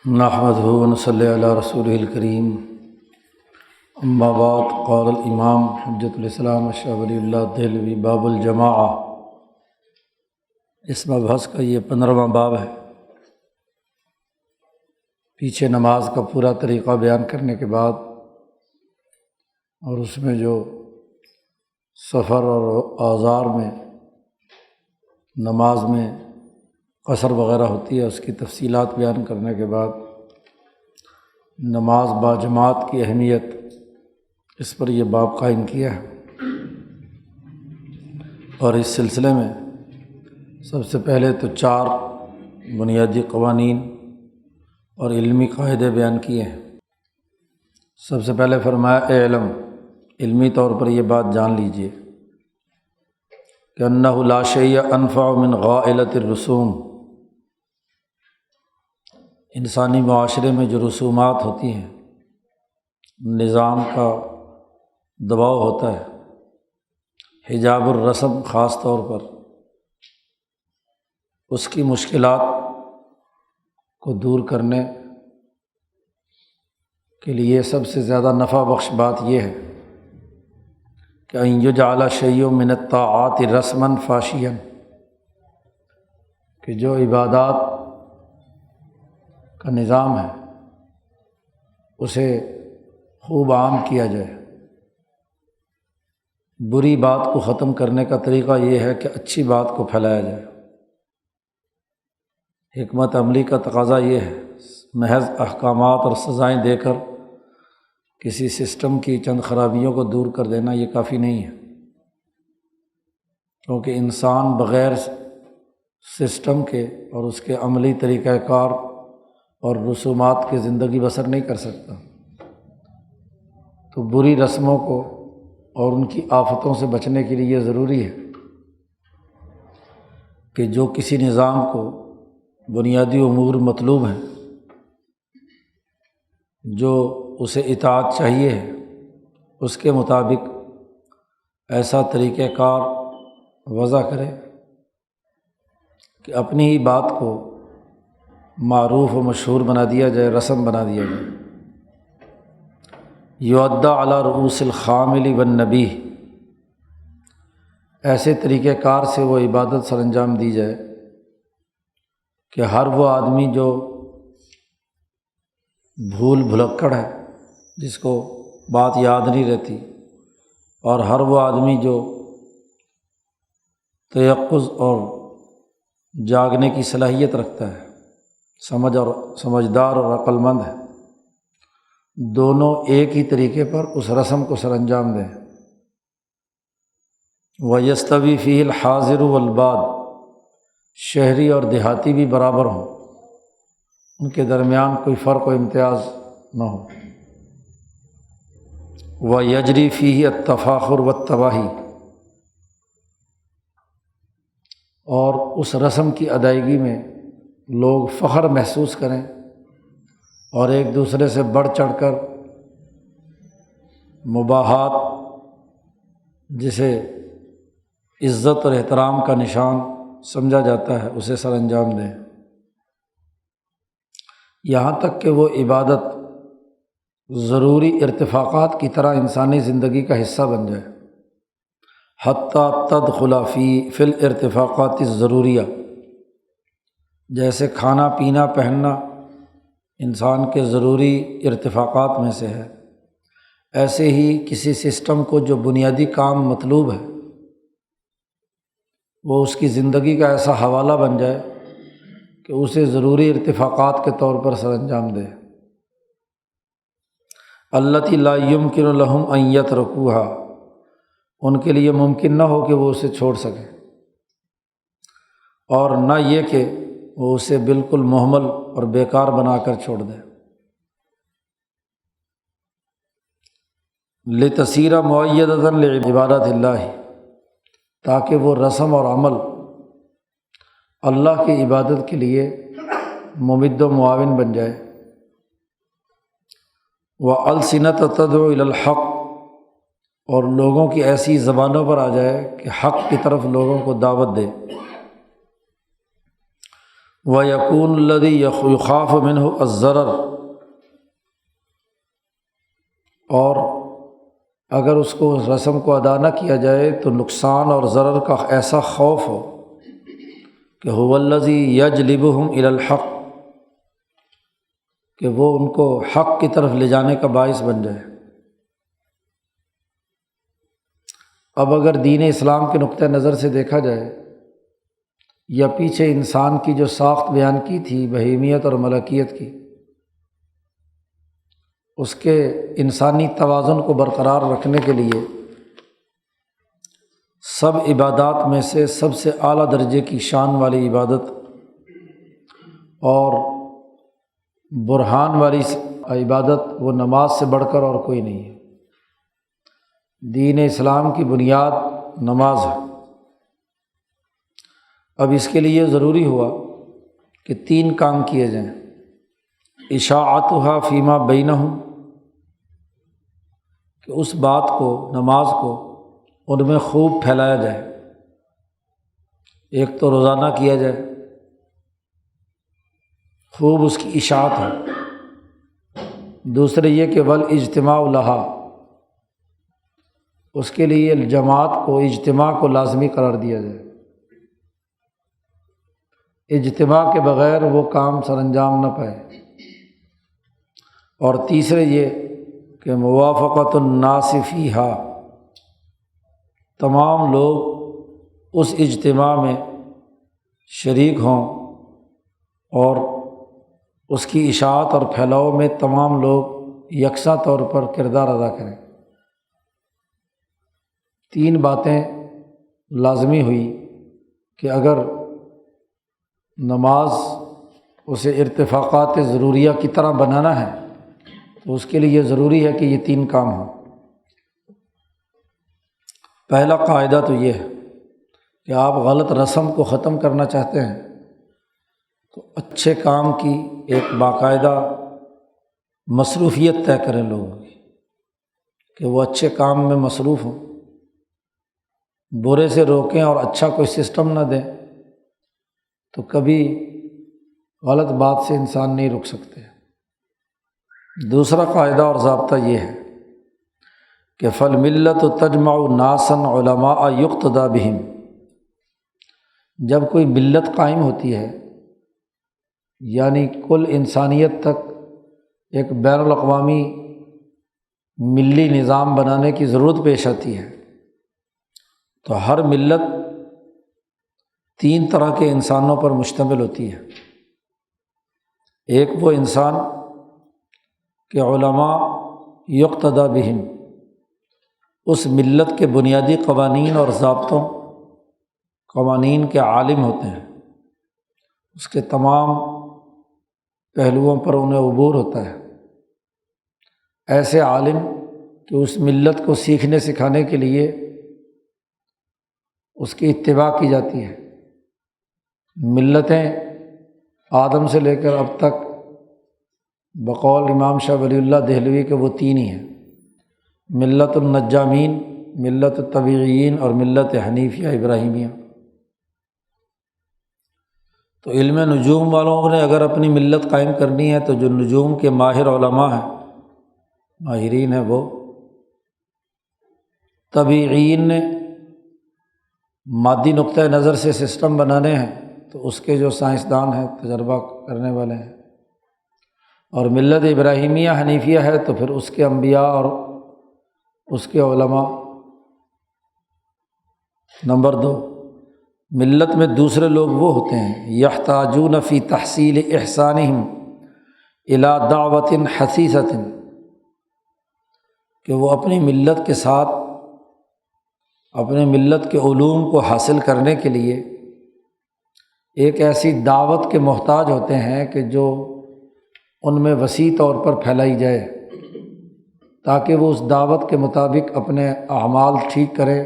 نحمدہ ونصلی علی رسولہ الکریم اما بعد قال الامام حجۃ الاسلام شاہ ولی اللہ دہلوی باب الجماعہ۔ اس مبحث کا یہ 15واں باب ہے۔ پیچھے نماز کا پورا طریقہ بیان کرنے کے بعد اور اس میں جو سفر اور آزار میں نماز میں قصر وغیرہ ہوتی ہے اس کی تفصیلات بیان کرنے کے بعد نماز باجماعت کی اہمیت، اس پر یہ باب قائم کیا ہے۔ اور اس سلسلے میں سب سے پہلے تو 4 بنیادی قوانین اور علمی قاعدے بیان کیے ہیں۔ سب سے پہلے فرمایا اعلم، علمی طور پر یہ بات جان لیجئے کہ انہ لا شیء انفع من غائلۃ الرسوم، انسانی معاشرے میں جو رسومات ہوتی ہیں، نظام کا دباؤ ہوتا ہے، حجاب الرسم خاص طور پر، اس کی مشکلات کو دور کرنے کے لیے سب سے زیادہ نفع بخش بات یہ ہے کہ ان یجعل شیء من الطاعات رسما فاشیا، کہ جو عبادات کا نظام ہے اسے خوب عام کیا جائے۔ بری بات کو ختم کرنے کا طریقہ یہ ہے کہ اچھی بات کو پھیلایا جائے۔ حکمت عملی کا تقاضا یہ ہے، محض احکامات اور سزائیں دے کر کسی سسٹم کی چند خرابیوں کو دور کر دینا یہ کافی نہیں ہے، کیونکہ انسان بغیر سسٹم کے اور اس کے عملی طریقہ کار اور رسومات کی زندگی بسر نہیں کر سکتا۔ تو بری رسموں کو اور ان کی آفتوں سے بچنے کے لیے یہ ضروری ہے کہ جو کسی نظام کو بنیادی امور مطلوب ہیں، جو اسے اطاعت چاہیے ہے، اس کے مطابق ایسا طریقہ کار وضع کرے کہ اپنی ہی بات کو معروف و مشہور بنا دیا جائے، رسم بنا دیا جائے۔ یؤدی علی رؤوس الخامل والنبیہ، ایسے طریقہ کار سے وہ عبادت سر انجام دی جائے کہ ہر وہ آدمی جو بھول بھلکڑ ہے، جس کو بات یاد نہیں رہتی، اور ہر وہ آدمی جو تیقظ اور جاگنے کی صلاحیت رکھتا ہے، سمجھدار اور عقل مند ہے، دونوں ایک ہی طریقے پر اس رسم کو سر انجام دیں۔ وَيَسْتَوِي فِيهِ الْحَاضِرُ وَالْبَادِ، شہری اور دیہاتی بھی برابر ہوں، ان کے درمیان کوئی فرق و امتیاز نہ ہو۔ وَيَجْرِي فِيهِ التَّفَاخُرُ وَالتَّبَاہِی، اور اس رسم کی ادائیگی میں لوگ فخر محسوس کریں اور ایک دوسرے سے بڑھ چڑھ کر مباحات، جسے عزت اور احترام کا نشان سمجھا جاتا ہے، اسے سر انجام دیں، یہاں تک کہ وہ عبادت ضروری ارتفاقات کی طرح انسانی زندگی کا حصہ بن جائے، حتیٰ تدخل فی الارتفاقات الضروریہ، جیسے کھانا پینا پہننا انسان کے ضروری ارتفاقات میں سے ہے، ایسے ہی کسی سسٹم کو جو بنیادی کام مطلوب ہے وہ اس کی زندگی کا ایسا حوالہ بن جائے کہ اسے ضروری ارتفاقات کے طور پر سر انجام دے۔ التی لا یمکن لہم ان یترکوها، ان کے لیے ممکن نہ ہو کہ وہ اسے چھوڑ سکیں، اور نہ یہ کہ وہ اسے بالکل مہمل اور بیکار بنا کر چھوڑ دیں۔ لتصیر مؤیدۃ لعبادۃ اللہ، تاکہ وہ رسم اور عمل اللہ کی عبادت کے لیے ممد و معاون بن جائے۔ وَأَلْسِنَةً تَدْعُو إِلَى الْحَقِّ، اور لوگوں کی ایسی زبانوں پر آ جائے کہ حق کی طرف لوگوں کو دعوت دے۔ وَيَكُونُ الَّذِي يُخَافُ مِنْهُ الضَّرَرُ، اور اگر اس کو رسم کو ادا نہ کیا جائے تو نقصان اور ضرر کا ایسا خوف ہو کہ هُوَ الَّذِي يَجْلِبُهُمْ إِلَى الْحَقِّ، کہ وہ ان کو حق کی طرف لے جانے کا باعث بن جائے۔ اب اگر دین اسلام کے نقطہ نظر سے دیکھا جائے یا پیچھے انسان کی جو ساخت بیان کی تھی بہیمیت اور ملکیت کی، اس کے انسانی توازن کو برقرار رکھنے کے لیے سب عبادات میں سے سب سے اعلیٰ درجے کی شان والی عبادت اور برہان والی عبادت وہ نماز سے بڑھ کر اور کوئی نہیں ہے۔ دین اسلام کی بنیاد نماز ہے۔ اب اس کے لیے ضروری ہوا کہ 3 کام کیے جائیں۔ اشاعتها فیما بینہم، کہ اس بات کو، نماز کو ان میں خوب پھیلایا جائے۔ ایک تو روزانہ کیا جائے، خوب اس کی اشاعت ہو۔ دوسرے یہ کہ والاجتماع لہا، اس کے لیے جماعت کو، اجتماع کو لازمی قرار دیا جائے۔ اجتماع کے بغیر وہ کام سر انجام نہ پائے۔ اور تیسرے یہ کہ موافقت الناس فیہا، تمام لوگ اس اجتماع میں شریک ہوں اور اس کی اشاعت اور پھیلاؤ میں تمام لوگ یکساں طور پر کردار ادا کریں۔ 3 باتیں لازمی ہوئی کہ اگر نماز اسے ارتفاقات ضروریہ کی طرح بنانا ہے تو اس کے لیے ضروری ہے کہ یہ 3 کام ہوں۔ پہلا قاعدہ تو یہ ہے کہ آپ غلط رسم کو ختم کرنا چاہتے ہیں تو اچھے کام کی ایک باقاعدہ مصروفیت طے کریں لوگوں کی کہ وہ اچھے کام میں مصروف ہوں، برے سے روکیں اور اچھا کوئی سسٹم نہ دیں تو کبھی غلط بات سے انسان نہیں رک سکتے۔ دوسرا قاعدہ اور ضابطہ یہ ہے کہ فالملت تجمع ناسا علماء یقتدی بہم، جب کوئی ملت قائم ہوتی ہے یعنی کل انسانیت تک ایک بین الاقوامی ملی نظام بنانے کی ضرورت پیش آتی ہے تو ہر ملت 3 طرح کے انسانوں پر مشتمل ہوتی ہے۔ ایک وہ انسان کہ علماء یقتدی بہم، اس ملت کے بنیادی قوانین اور ضابطوں، قوانین کے عالم ہوتے ہیں، اس کے تمام پہلوؤں پر انہیں عبور ہوتا ہے۔ ایسے عالم کہ اس ملت کو سیکھنے سکھانے کے لیے اس کی اتباع کی جاتی ہے۔ ملتیں آدم سے لے کر اب تک بقول امام شاہ ولی اللہ دہلوی کے وہ 3 ہی ہیں، ملت النجامین، ملت الطبیعیین اور ملت حنیفیہ ابراہیمیہ۔ تو علم نجوم والوں نے اگر اپنی ملت قائم کرنی ہے تو جو نجوم کے ماہر علماء ہیں، ماہرین ہیں، وہ طبیعیین نے مادی نقطہ نظر سے سسٹم بنانے ہیں تو اس کے جو سائنسدان ہیں، تجربہ کرنے والے ہیں، اور ملت ابراہیمیہ حنیفیہ ہے تو پھر اس کے انبیاء اور اس کے علماء۔ نمبر 2، ملت میں دوسرے لوگ وہ ہوتے ہیں یحتاجون فی تحصیل احسانہم الی دعوۃ حثیثۃ، کہ وہ اپنی ملت کے ساتھ اپنے ملت کے علوم کو حاصل کرنے کے لیے ایک ایسی دعوت کے محتاج ہوتے ہیں کہ جو ان میں وسیع طور پر پھیلائی جائے تاکہ وہ اس دعوت کے مطابق اپنے اعمال ٹھیک کریں،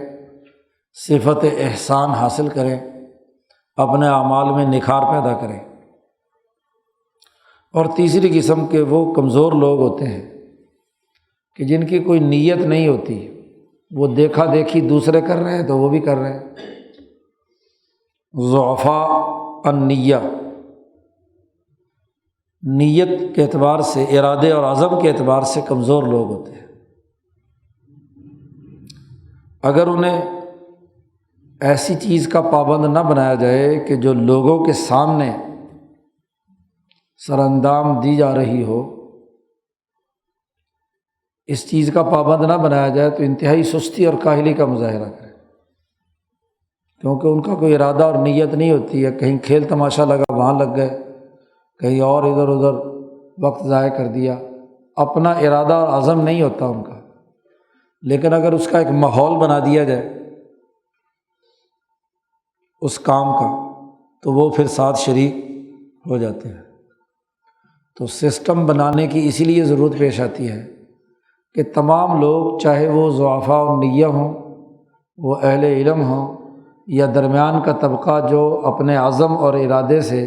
صفت احسان حاصل کریں، اپنے اعمال میں نکھار پیدا کریں۔ اور تیسری قسم کے وہ کمزور لوگ ہوتے ہیں کہ جن کی کوئی نیت نہیں ہوتی، وہ دیکھا دیکھی دوسرے کر رہے ہیں تو وہ بھی کر رہے ہیں، ضعفاء النیہ، نیت کے اعتبار سے، ارادے اور عزم کے اعتبار سے کمزور لوگ ہوتے ہیں۔ اگر انہیں ایسی چیز کا پابند نہ بنایا جائے کہ جو لوگوں کے سامنے سر انجام دی جا رہی ہو، اس چیز کا پابند نہ بنایا جائے تو انتہائی سستی اور کاہلی کا مظاہرہ کریں، کیونکہ ان کا کوئی ارادہ اور نیت نہیں ہوتی ہے، کہیں کھیل تماشا لگا وہاں لگ گئے، کہیں اور ادھر ادھر وقت ضائع کر دیا، اپنا ارادہ اور عزم نہیں ہوتا ان کا۔ لیکن اگر اس کا ایک ماحول بنا دیا جائے اس کام کا تو وہ پھر ساتھ شریک ہو جاتے ہیں۔ تو سسٹم بنانے کی اسی لیے ضرورت پیش آتی ہے کہ تمام لوگ، چاہے وہ ضعفاء النیہ ہوں، وہ اہل علم ہوں، یا درمیان کا طبقہ جو اپنے عزم اور ارادے سے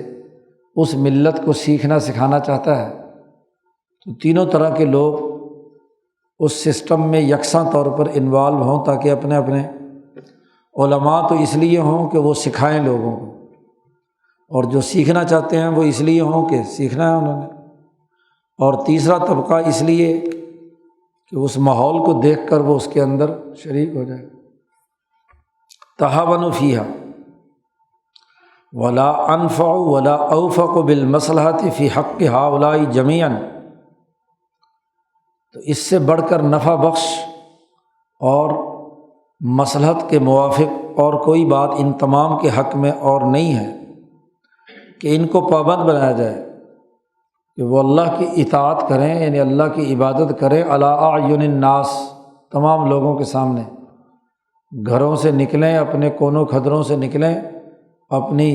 اس ملت کو سیکھنا سکھانا چاہتا ہے، تو تینوں طرح کے لوگ اس سسٹم میں یکساں طور پر انوالو ہوں، تاکہ اپنے اپنے علماء تو اس لیے ہوں کہ وہ سکھائیں لوگوں کو، اور جو سیکھنا چاہتے ہیں وہ اس لیے ہوں کہ سیکھنا ہے انہوں نے، اور تیسرا طبقہ اس لیے کہ اس ماحول کو دیکھ کر وہ اس کے اندر شریک ہو جائے۔ تہاونوا فیہا ولا انفع ولا اوفق بالمصلحۃ فی حق ہؤلاء جمیعا، تو اس سے بڑھ کر نفع بخش اور مصلحت کے موافق اور کوئی بات ان تمام کے حق میں اور نہیں ہے کہ ان کو پابند بنایا جائے کہ وہ اللہ کی اطاعت کریں، یعنی اللہ کی عبادت کریں علی اعین الناس، تمام لوگوں کے سامنے، گھروں سے نکلیں، اپنے کونوں کھدروں سے نکلیں، اپنی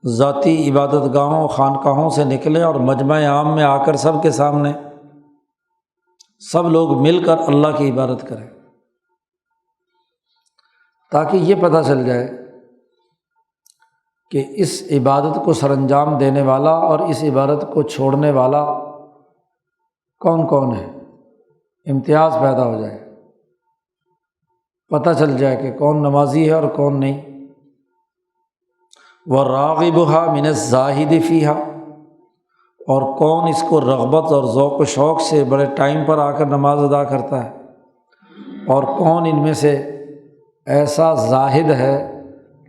ذاتی عبادت گاہوں خانقاہوں سے نکلیں اور مجمع عام میں آ کر سب کے سامنے سب لوگ مل کر اللہ کی عبادت کریں، تاکہ یہ پتہ چل جائے کہ اس عبادت کو سر انجام دینے والا اور اس عبادت کو چھوڑنے والا کون کون ہے، امتیاز پیدا ہو جائے، پتہ چل جائے کہ کون نمازی ہے اور کون نہیں۔ وَالرَّاغِبُهَا مِنَ الزَّاهِدِ فِيهَا، اور کون اس کو رغبت اور ذوق و شوق سے بڑے ٹائم پر آ کر نماز ادا کرتا ہے، اور کون ان میں سے ایسا زاہد ہے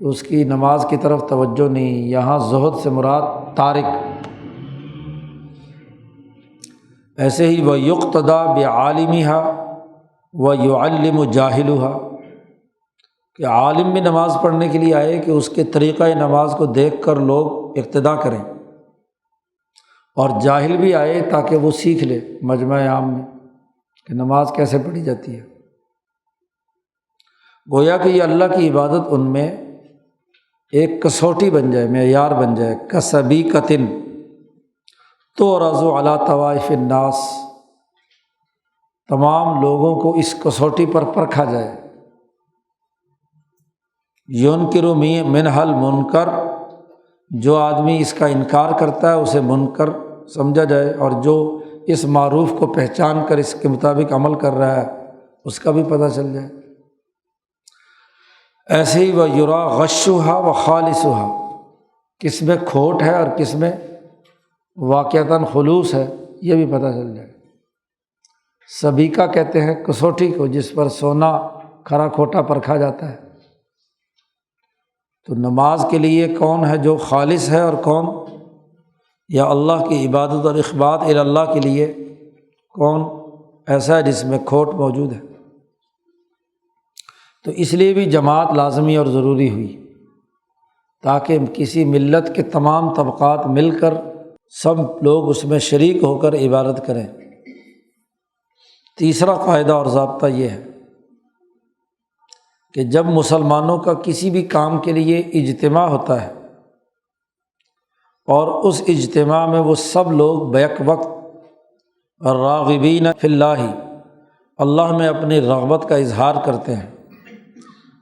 کہ اس کی نماز کی طرف توجہ نہیں۔ یہاں زہد سے مراد تارک۔ ایسے ہی وَيُقْتَدَىٰ بِعَالِمِهَا وَيُعَلِّمُ جَاهِلُهَا، کہ عالم بھی نماز پڑھنے کے لیے آئے کہ اس کے طریقہ نماز کو دیکھ کر لوگ اقتداء کریں، اور جاہل بھی آئے تاکہ وہ سیکھ لے مجمع عام میں کہ نماز کیسے پڑھی جاتی ہے۔ گویا کہ یہ اللہ کی عبادت ان میں ایک کسوٹی بن جائے، معیار بن جائے، کسبیقۃ تعرض علی طوائف الناس، تمام لوگوں کو اس کسوٹی پر پرکھا جائے۔ ینکر منھا المنکر، جو آدمی اس کا انکار کرتا ہے اسے منکر سمجھا جائے، اور جو اس معروف کو پہچان کر اس کے مطابق عمل کر رہا ہے اس کا بھی پتہ چل جائے۔ ایسے ہی وَیُرَىٰ غَشُّهَا وَخَالِصُهَا، کس میں کھوٹ ہے اور کس میں واقعتاً خلوص ہے یہ بھی پتہ چل جائے۔ سبیکہ کہتے ہیں کسوٹی کو جس پر سونا کھرا کھوٹا پرکھا جاتا ہے۔ تو نماز کے لیے کون ہے جو خالص ہے اور کون، یا اللہ کی عبادت اور اخبات الی اللہ کے لیے کون ایسا ہے جس میں کھوٹ موجود ہے۔ تو اس لیے بھی جماعت لازمی اور ضروری ہوئی، تاکہ کسی ملت کے تمام طبقات مل کر سب لوگ اس میں شریک ہو کر عبادت کریں۔ تیسرا قاعدہ اور ضابطہ یہ ہے کہ جب مسلمانوں کا کسی بھی کام کے لیے اجتماع ہوتا ہے اور اس اجتماع میں وہ سب لوگ بیک وقت راغبین فی اللہ، اللہ میں اپنی رغبت کا اظہار کرتے ہیں،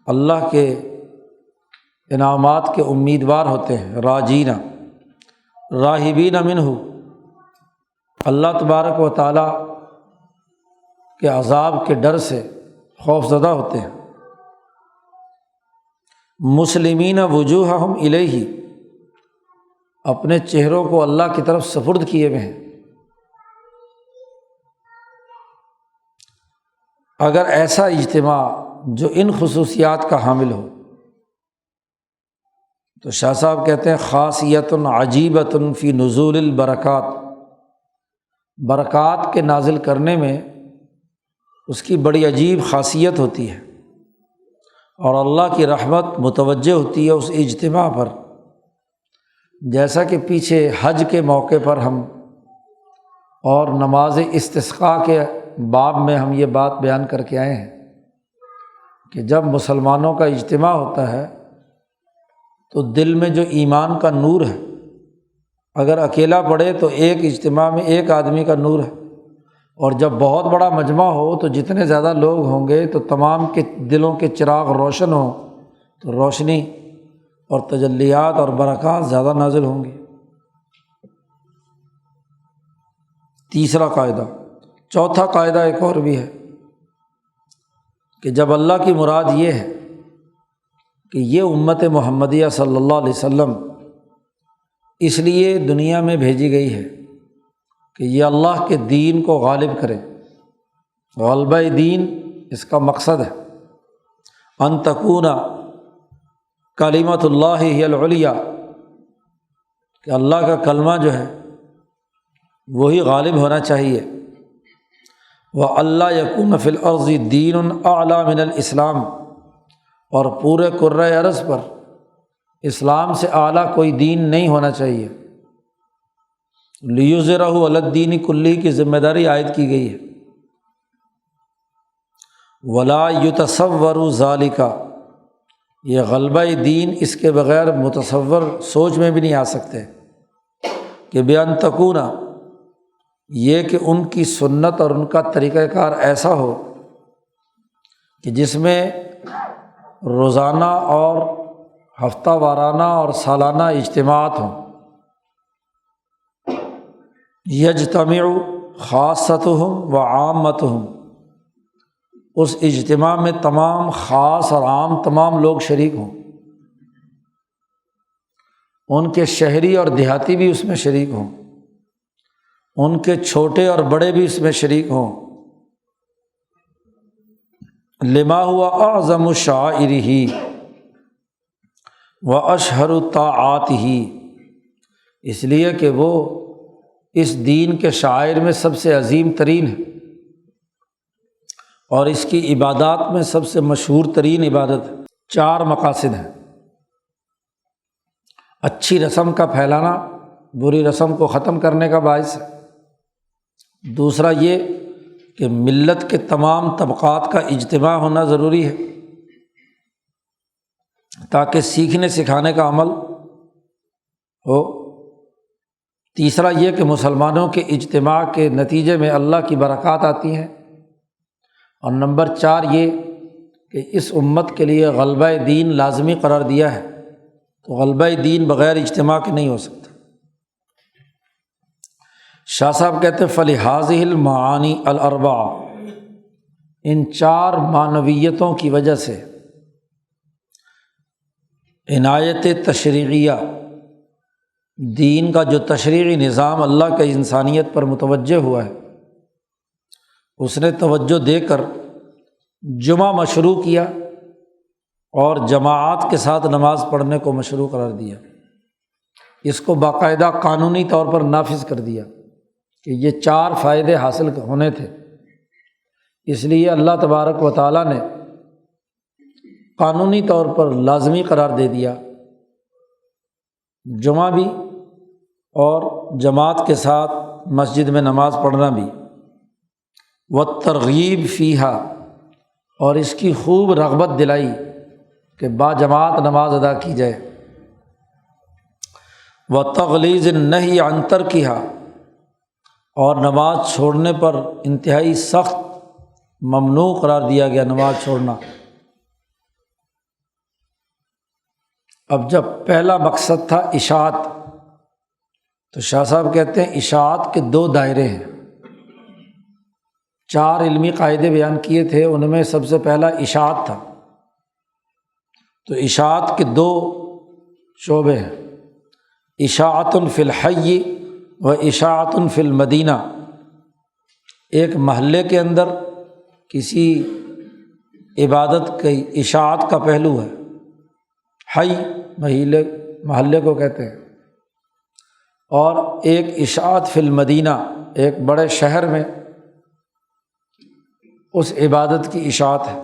اللہ کے انعامات کے امیدوار ہوتے ہیں، راجین راہبین منہ، اللہ تبارک و تعالیٰ کے عذاب کے ڈر سے خوف زدہ ہوتے ہیں، مسلمین وجوہہم الیہ، اپنے چہروں کو اللہ کی طرف سپرد کیے ہوئے ہیں۔ اگر ایسا اجتماع جو ان خصوصیات کا حامل ہو تو شاہ صاحب کہتے ہیں خاصیت عجیبۃ فی نزول البرکات، برکات کے نازل کرنے میں اس کی بڑی عجیب خاصیت ہوتی ہے، اور اللہ کی رحمت متوجہ ہوتی ہے اس اجتماع پر، جیسا کہ پیچھے حج کے موقع پر ہم اور نماز استسقاء کے باب میں ہم یہ بات بیان کر کے آئے ہیں کہ جب مسلمانوں کا اجتماع ہوتا ہے تو دل میں جو ایمان کا نور ہے، اگر اکیلا پڑے تو ایک اجتماع میں ایک آدمی کا نور ہے، اور جب بہت بڑا مجمع ہو تو جتنے زیادہ لوگ ہوں گے تو تمام کے دلوں کے چراغ روشن ہوں تو روشنی اور تجلیات اور برکات زیادہ نازل ہوں گی۔ تیسرا قاعدہ۔ چوتھا قاعدہ ایک اور بھی ہے کہ جب اللہ کی مراد یہ ہے کہ یہ امت محمدیہ صلی اللہ علیہ وسلم اس لیے دنیا میں بھیجی گئی ہے کہ یہ اللہ کے دین کو غالب کرے، غلبہ دین اس کا مقصد ہے، ان تکون کلمۃ اللہ ہی العلیٰ، کہ اللہ کا کلمہ جو ہے وہی غالب ہونا چاہیے، وَأَلَّا يَكُونَ فِي الْأَرْضِ دِينٌ أَعْلَىٰ مِنَ الْإِسْلَامِ، اور پورے کرۂ ارض پر اسلام سے اعلیٰ کوئی دین نہیں ہونا چاہیے۔ لِيُظْهِرَهُ عَلَى الدِّينِ كُلِّهِ کی ذمہ داری عائد کی گئی ہے۔ وَلَا يُتَصَوَّرُ ذَلِكَ، یہ غلبہ دین اس کے بغیر متصور سوچ میں بھی نہیں آ سکتے کہ بِأَن تَكُونَ، یہ کہ ان کی سنت اور ان کا طریقہ کار ایسا ہو کہ جس میں روزانہ اور ہفتہ وارانہ اور سالانہ اجتماعات ہوں، یجتمع خاصتہم و عامتہم، اس اجتماع میں تمام خاص اور عام تمام لوگ شریک ہوں، ان کے شہری اور دیہاتی بھی اس میں شریک ہوں، ان کے چھوٹے اور بڑے بھی اس میں شریک ہوں، لما ہوا اعظم شعائرہ و اشہر طاعاتہ، اس لیے کہ وہ اس دین کے شعائر میں سب سے عظیم ترین ہے اور اس کی عبادات میں سب سے مشہور ترین عبادت ہے۔ 4 مقاصد ہیں۔ اچھی رسم کا پھیلانا بری رسم کو ختم کرنے کا باعث ہے۔ دوسرا یہ کہ ملت کے تمام طبقات کا اجتماع ہونا ضروری ہے تاکہ سیکھنے سکھانے کا عمل ہو۔ تیسرا یہ کہ مسلمانوں کے اجتماع کے نتیجے میں اللہ کی برکات آتی ہیں، اور نمبر 4 یہ کہ اس امت کے لیے غلبہ دین لازمی قرار دیا ہے، تو غلبہ دین بغیر اجتماع کے نہیں ہو سکتا۔ شاہ صاحب کہتے ہیں فَلِهَٰذِهِ الْمَعَانِي الْأَرْبَعَةِ، ان 4 معنویتوں کی وجہ سے عنایت تشریعیہ، دین کا جو تشریعی نظام اللہ کا انسانیت پر متوجہ ہوا ہے، اس نے توجہ دے کر جمعہ مشروع کیا اور جماعت کے ساتھ نماز پڑھنے کو مشروع قرار دیا، اس کو باقاعدہ قانونی طور پر نافذ کر دیا کہ یہ 4 فائدے حاصل ہونے تھے، اس لیے اللہ تبارک و تعالیٰ نے قانونی طور پر لازمی قرار دے دیا جمعہ بھی اور جماعت کے ساتھ مسجد میں نماز پڑھنا بھی، والترغیب فیہا، اور اس کی خوب رغبت دلائی کہ با جماعت نماز ادا کی جائے، وتغلیظ النہی عن ترکہا، اور نماز چھوڑنے پر انتہائی سخت ممنوع قرار دیا گیا نماز چھوڑنا۔ اب جب پہلا مقصد تھا اشاعت، تو شاہ صاحب کہتے ہیں اشاعت کے 2 دائرے ہیں۔ 4 علمی قاعدے بیان کیے تھے، ان میں سب سے پہلا اشاعت تھا، تو اشاعت کے 2 شعبے ہیں۔ اشاعۃ فی الحی و اشاعۃ فی المدینہ، ایک محلے کے اندر کسی عبادت کی اشاعت کا پہلو ہے، حی محلے کو کہتے ہیں، اور ایک اشاعت فی المدینہ، ایک بڑے شہر میں اس عبادت کی اشاعت ہے۔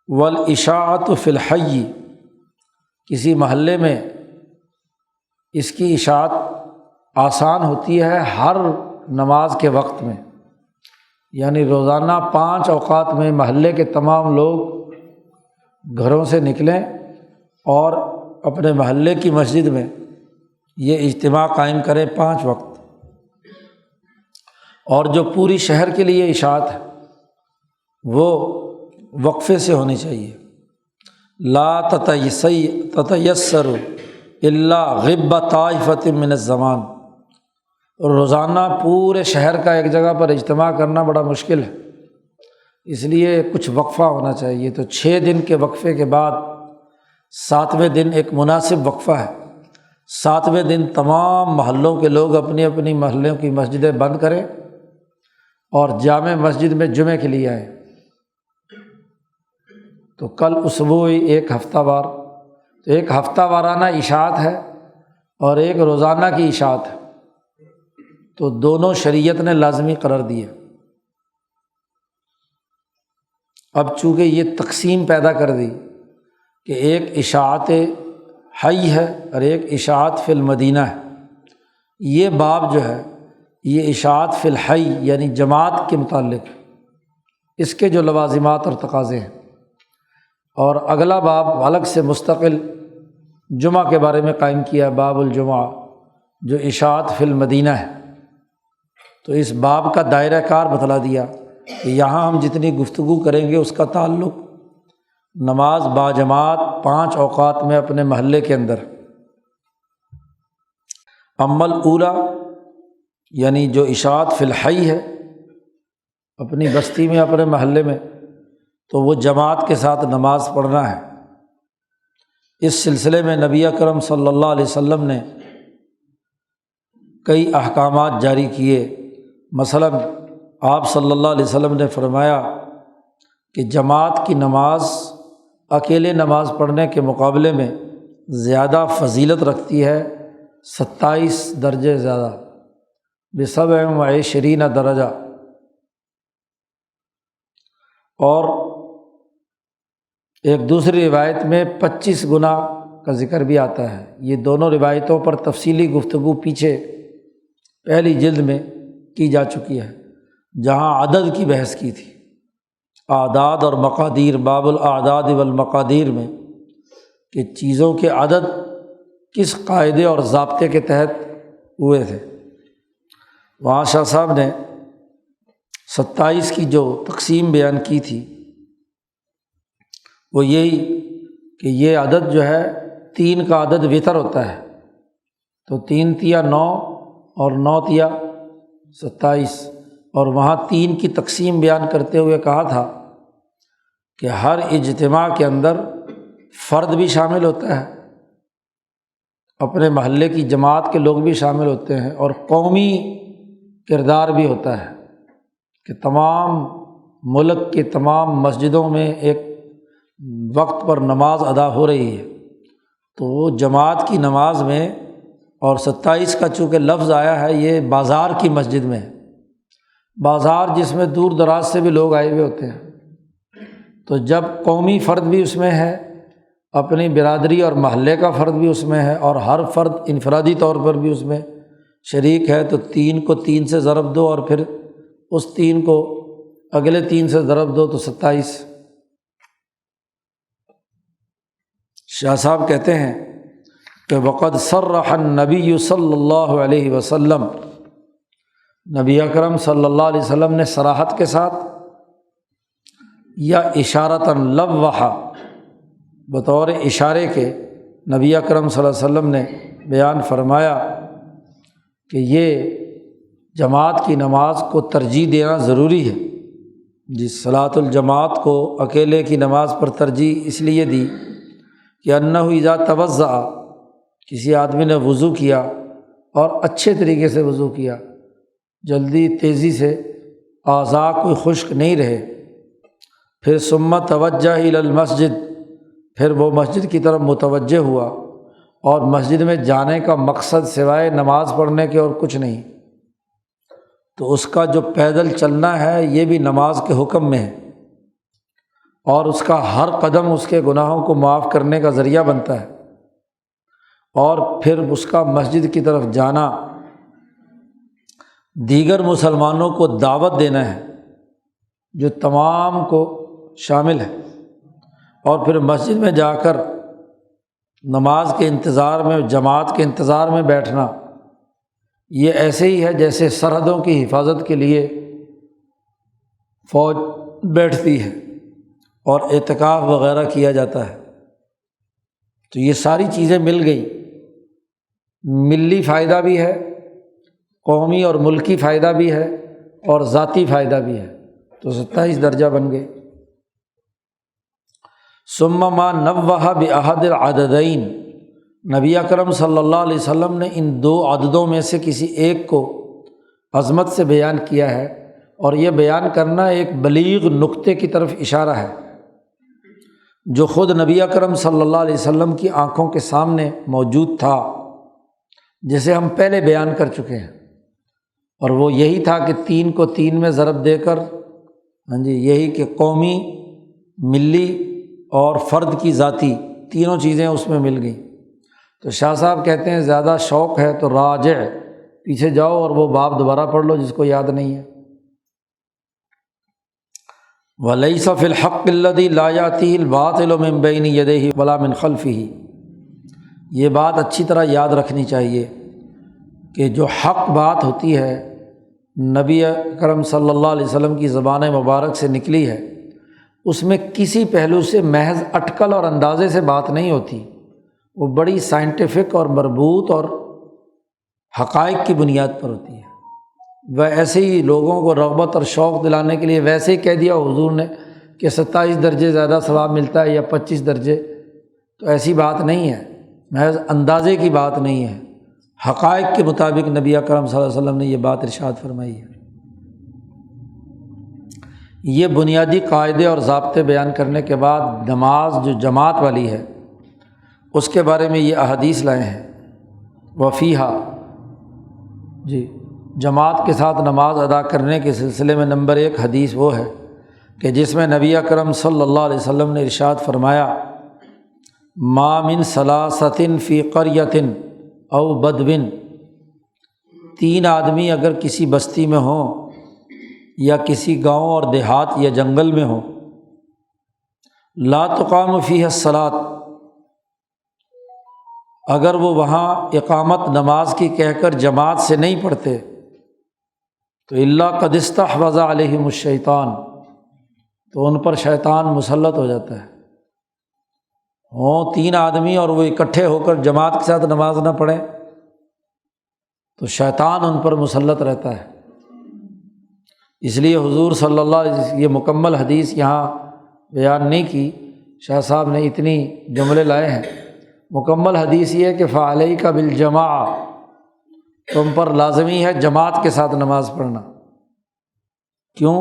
والاشاعت فی الحی، کسی محلے میں اس کی اشاعت آسان ہوتی ہے ہر نماز کے وقت میں، یعنی روزانہ 5 اوقات میں محلے کے تمام لوگ گھروں سے نکلیں اور اپنے محلے کی مسجد میں یہ اجتماع قائم کریں 5 وقت، اور جو پوری شہر کے لیے اشاعت ہے وہ وقفے سے ہونی چاہیے۔ لا تتیسر الا غب طائفۃ من الزمان، روزانہ پورے شہر کا ایک جگہ پر اجتماع کرنا بڑا مشکل ہے، اس لیے کچھ وقفہ ہونا چاہیے۔ تو 6 دن کے وقفے کے بعد 7ویں دن ایک مناسب وقفہ ہے، 7ویں دن تمام محلوں کے لوگ اپنی اپنی محلوں کی مسجدیں بند کریں اور جامع مسجد میں جمعے کے لیے آئیں۔ تو کل اسبوعی ایک ہفتہ وار، تو ایک ہفتہ وارانہ اشاعت ہے اور ایک روزانہ کی اشاعت ہے، تو دونوں شریعت نے لازمی قرار دیے۔ اب چونکہ یہ تقسیم پیدا کر دی کہ ایک اشاعت حی ہے اور ایک اشاعت فی المدینہ ہے، یہ باب جو ہے یہ اشاعت فی الحی یعنی جماعت کے متعلق، اس کے جو لوازمات اور تقاضے ہیں، اور اگلا باب الگ سے مستقل جمعہ کے بارے میں قائم کیا، باب الجمعہ، جو اشاعت فی المدینہ ہے۔ تو اس باب کا دائرہ کار بتلا دیا کہ یہاں ہم جتنی گفتگو کریں گے اس کا تعلق نماز باجماعت 5 اوقات میں اپنے محلے کے اندر۔ اما الاولیٰ یعنی جو اشاعت فی الحی ہے اپنی بستی میں اپنے محلے میں، تو وہ جماعت کے ساتھ نماز پڑھنا ہے۔ اس سلسلے میں نبی اکرم صلی اللہ علیہ وسلم نے کئی احکامات جاری کیے۔ مثلاً آپ صلی اللہ علیہ وسلم نے فرمایا کہ جماعت کی نماز اکیلے نماز پڑھنے کے مقابلے میں زیادہ فضیلت رکھتی ہے، 27 درجے زیادہ، ب27 درجہ۔ اور ایک دوسری روایت میں 25 گنا کا ذکر بھی آتا ہے۔ یہ دونوں روایتوں پر تفصیلی گفتگو پیچھے پہلی جلد میں کی جا چکی ہے، جہاں عدد کی بحث کی تھی، اعداد اور مقادیر، باب الاعداد والمقادیر میں، کہ چیزوں کے عدد کس قاعدے اور ضابطے کے تحت ہوئے تھے۔ وہاں شاہ صاحب نے 27 کی جو تقسیم بیان کی تھی وہ یہی کہ یہ عدد جو ہے 3 کا عدد وتر ہوتا ہے، تو 3 تیا 9 اور 9 تیا 27، اور وہاں 3 کی تقسیم بیان کرتے ہوئے کہا تھا کہ ہر اجتماع کے اندر فرد بھی شامل ہوتا ہے، اپنے محلے کی جماعت کے لوگ بھی شامل ہوتے ہیں، اور قومی کردار بھی ہوتا ہے کہ تمام ملک کے تمام مسجدوں میں ایک وقت پر نماز ادا ہو رہی ہے، تو وہ جماعت کی نماز میں، اور 27 کا چونکہ لفظ آیا ہے یہ بازار کی مسجد میں ہے، بازار جس میں دور دراز سے بھی لوگ آئے ہوئے ہوتے ہیں، تو جب قومی فرد بھی اس میں ہے، اپنی برادری اور محلے کا فرد بھی اس میں ہے، اور ہر فرد انفرادی طور پر بھی اس میں شریک ہے، تو 3 کو 3 سے ضرب دو اور پھر اس 3 کو اگلے 3 سے ضرب دو تو 27۔ شاہ صاحب کہتے ہیں کہ وقد صرح النبی صلی اللہ علیہ وسلم، نبی اکرم صلی اللہ علیہ وسلم نے صراحت کے ساتھ یا اشارتاً لوحا، بطور اشارے کے نبی اکرم صلی اللہ علیہ وسلم نے بیان فرمایا کہ یہ جماعت کی نماز کو ترجیح دینا ضروری ہے۔ جس صلاۃ الجماعت کو اکیلے کی نماز پر ترجیح اس لیے دی کہ انہ اذا توضأ، کسی آدمی نے وضو کیا اور اچھے طریقے سے وضو کیا، جلدی تیزی سے اعضاء کوئی خشک نہیں رہے، پھر ثم توجہ الی المسجد، پھر وہ مسجد کی طرف متوجہ ہوا اور مسجد میں جانے کا مقصد سوائے نماز پڑھنے کے اور کچھ نہیں، تو اس کا جو پیدل چلنا ہے یہ بھی نماز کے حکم میں ہے، اور اس کا ہر قدم اس کے گناہوں کو معاف کرنے کا ذریعہ بنتا ہے، اور پھر اس کا مسجد کی طرف جانا دیگر مسلمانوں کو دعوت دینا ہے جو تمام کو شامل ہے، اور پھر مسجد میں جا کر نماز کے انتظار میں، جماعت کے انتظار میں بیٹھنا، یہ ایسے ہی ہے جیسے سرحدوں کی حفاظت کے لیے فوج بیٹھتی ہے اور اعتکاف وغیرہ کیا جاتا ہے۔ تو یہ ساری چیزیں مل گئی، ملی فائدہ بھی ہے، قومی اور ملکی فائدہ بھی ہے، اور ذاتی فائدہ بھی ہے، تو 27 درجہ بن گئے۔ ثم ما نوہ بأحد العددین، نبی اکرم صلی اللہ علیہ وسلم نے ان دو عددوں میں سے کسی ایک کو عظمت سے بیان کیا ہے، اور یہ بیان کرنا ایک بلیغ نقطے کی طرف اشارہ ہے جو خود نبی اکرم صلی اللہ علیہ وسلم کی آنکھوں کے سامنے موجود تھا، جسے ہم پہلے بیان کر چکے ہیں، اور وہ یہی تھا کہ 3 کو 3 میں ضرب دے کر یہی کہ قومی، ملی اور فرد کی ذاتی تینوں چیزیں اس میں مل گئیں۔ تو شاہ صاحب کہتے ہیں زیادہ شوق ہے تو راجع، پیچھے جاؤ اور وہ باب دوبارہ پڑھ لو جس کو یاد نہیں ہے۔ وَلَيْسَ فِي الْحَقِّ الَّذِي لَا يَأْتِيهِ الْبَاطِلُ مِن بَيْنِ يَدَيْهِ وَلَا مِن خَلْفِهِ، یہ بات اچھی طرح یاد رکھنی چاہیے کہ جو حق بات ہوتی ہے نبی اکرم صلی اللہ علیہ وسلم کی زبان مبارک سے نکلی ہے، اس میں کسی پہلو سے محض اٹکل اور اندازے سے بات نہیں ہوتی، وہ بڑی سائنٹیفک اور مربوط اور حقائق کی بنیاد پر ہوتی ہے۔ وہ ایسے ہی لوگوں کو رغبت اور شوق دلانے کے لیے ویسے ہی کہہ دیا حضور نے کہ 27 درجے زیادہ ثواب ملتا ہے یا 25 درجے، تو ایسی بات نہیں ہے، محض اندازے کی بات نہیں ہے، حقائق کے مطابق نبی اکرم صلی اللہ علیہ وسلم نے یہ بات ارشاد فرمائی ہے۔ یہ بنیادی قاعدے اور ضابطے بیان کرنے کے بعد نماز جو جماعت والی ہے اس کے بارے میں یہ احادیث لائے ہیں۔ وفیہا، جماعت کے ساتھ نماز ادا کرنے کے سلسلے میں نمبر 1 حدیث وہ ہے کہ جس میں نبی اکرم صلی اللہ علیہ وسلم نے ارشاد فرمایا، ما من ثلاثۃ فی قریۃ او بدو، 3 آدمی اگر کسی بستی میں ہوں یا کسی گاؤں اور دیہات یا جنگل میں ہوں، لا تقام فیہ الصلاۃ، اگر وہ وہاں اقامت نماز کی کہہ کر جماعت سے نہیں پڑھتے تو الا قد استحوذ علیہم الشیطان، تو ان پر شیطان مسلط ہو جاتا ہے۔ ہوں 3 آدمی اور وہ اکٹھے ہو کر جماعت کے ساتھ نماز نہ پڑھیں تو شیطان ان پر مسلط رہتا ہے۔ اس لیے حضور صلی اللہ علیہ وسلم یہ مکمل حدیث یہاں بیان نہیں کی، شاہ صاحب نے اتنی جملے لائے ہیں۔ مکمل حدیث یہ ہے کہ فعلیک بالجماع، تم پر لازمی ہے جماعت کے ساتھ نماز پڑھنا۔ کیوں؟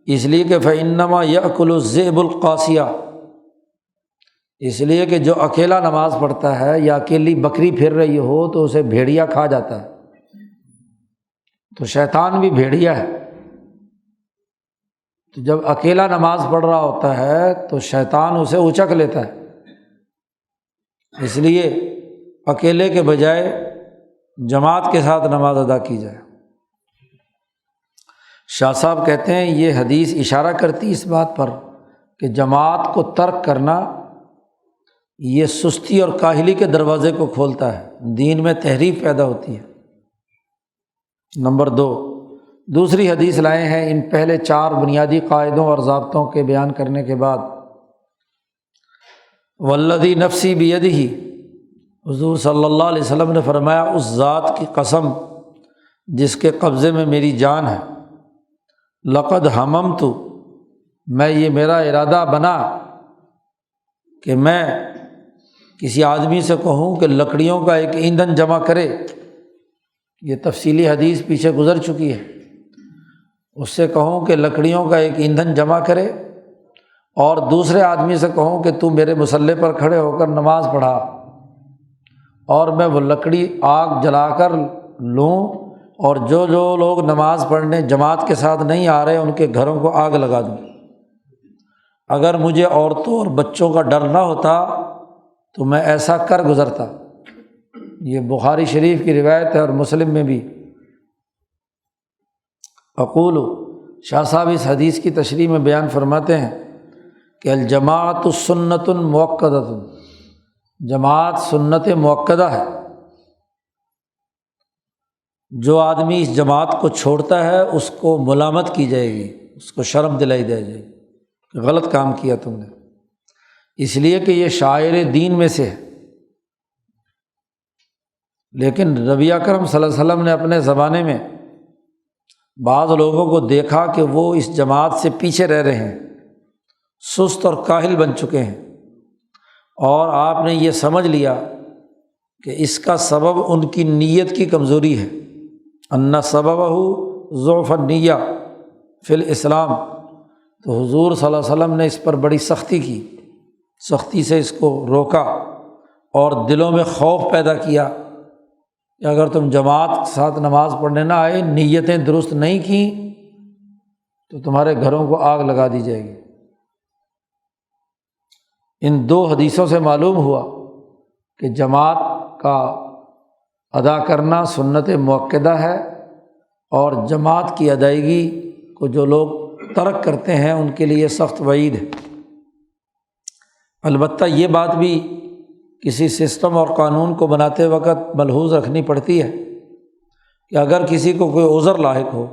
اس لیے کہ فإنما یأکل الذئب القاسیہ، اس لیے کہ جو اکیلا نماز پڑھتا ہے یا اکیلی بکری پھر رہی ہو تو اسے بھیڑیا کھا جاتا ہے، تو شیطان بھی بھیڑیا ہے، تو جب اکیلا نماز پڑھ رہا ہوتا ہے تو شیطان اسے اچک لیتا ہے، اس لیے اکیلے کے بجائے جماعت کے ساتھ نماز ادا کی جائے۔ شاہ صاحب کہتے ہیں یہ حدیث اشارہ کرتی اس بات پر کہ جماعت کو ترک کرنا یہ سستی اور کاہلی کے دروازے کو کھولتا ہے، دین میں تحریف پیدا ہوتی ہے۔ نمبر 2، دوسری حدیث لائے ہیں ان پہلے 4 بنیادی قاعدوں اور ضابطوں کے بیان کرنے کے بعد۔ والذی نفسی بیدہ، حضور صلی اللہ علیہ وسلم نے فرمایا اس ذات کی قسم جس کے قبضے میں میری جان ہے، لقد ہممت، میں یہ میرا ارادہ بنا کہ میں کسی آدمی سے کہوں کہ لکڑیوں کا ایک ایندھن جمع کرے، یہ تفصیلی حدیث پیچھے گزر چکی ہے، اس سے کہوں کہ لکڑیوں کا ایک ایندھن جمع کرے، اور دوسرے آدمی سے کہوں کہ تو میرے مصلی پر کھڑے ہو کر نماز پڑھا، اور میں وہ لکڑی آگ جلا کر لوں، اور جو لوگ نماز پڑھنے جماعت کے ساتھ نہیں آ رہے ان کے گھروں کو آگ لگا دوں، اگر مجھے عورتوں اور بچوں کا ڈر نہ ہوتا تو میں ایسا کر گزرتا۔ یہ بخاری شریف کی روایت ہے اور مسلم میں بھی۔ اقول، شاہ صاحب اس حدیث کی تشریح میں بیان فرماتے ہیں کہ الجماعت سنت مؤکدۃ، جماعت سنت مؤکدہ ہے۔ جو آدمی اس جماعت کو چھوڑتا ہے اس کو ملامت کی جائے گی، اس کو شرم دلائی جائے گی کہ غلط کام کیا تم نے، اس لیے کہ یہ شاعر دین میں سے ہے۔ لیکن نبی اکرم صلی اللہ علیہ وسلم نے اپنے زمانے میں بعض لوگوں کو دیکھا کہ وہ اس جماعت سے پیچھے رہ رہے ہیں، سست اور کاہل بن چکے ہیں، اور آپ نے یہ سمجھ لیا کہ اس کا سبب ان کی نیت کی کمزوری ہے، ان سببہ ضعف النیہ فی الاسلام۔ تو حضور صلی اللہ علیہ وسلم نے اس پر بڑی سختی کی، سختی سے اس کو روکا اور دلوں میں خوف پیدا کیا کہ اگر تم جماعت کے ساتھ نماز پڑھنے نہ آئے، نیتیں درست نہیں کیں تو تمہارے گھروں کو آگ لگا دی جائے گی۔ ان دو حدیثوں سے معلوم ہوا کہ جماعت کا ادا کرنا سنت مؤکدہ ہے، اور جماعت کی ادائیگی کو جو لوگ ترک کرتے ہیں ان کے لیے سخت وعید ہے۔ البتہ یہ بات بھی کسی سسٹم اور قانون کو بناتے وقت ملحوظ رکھنی پڑتی ہے کہ اگر کسی کو کوئی عذر لاحق ہو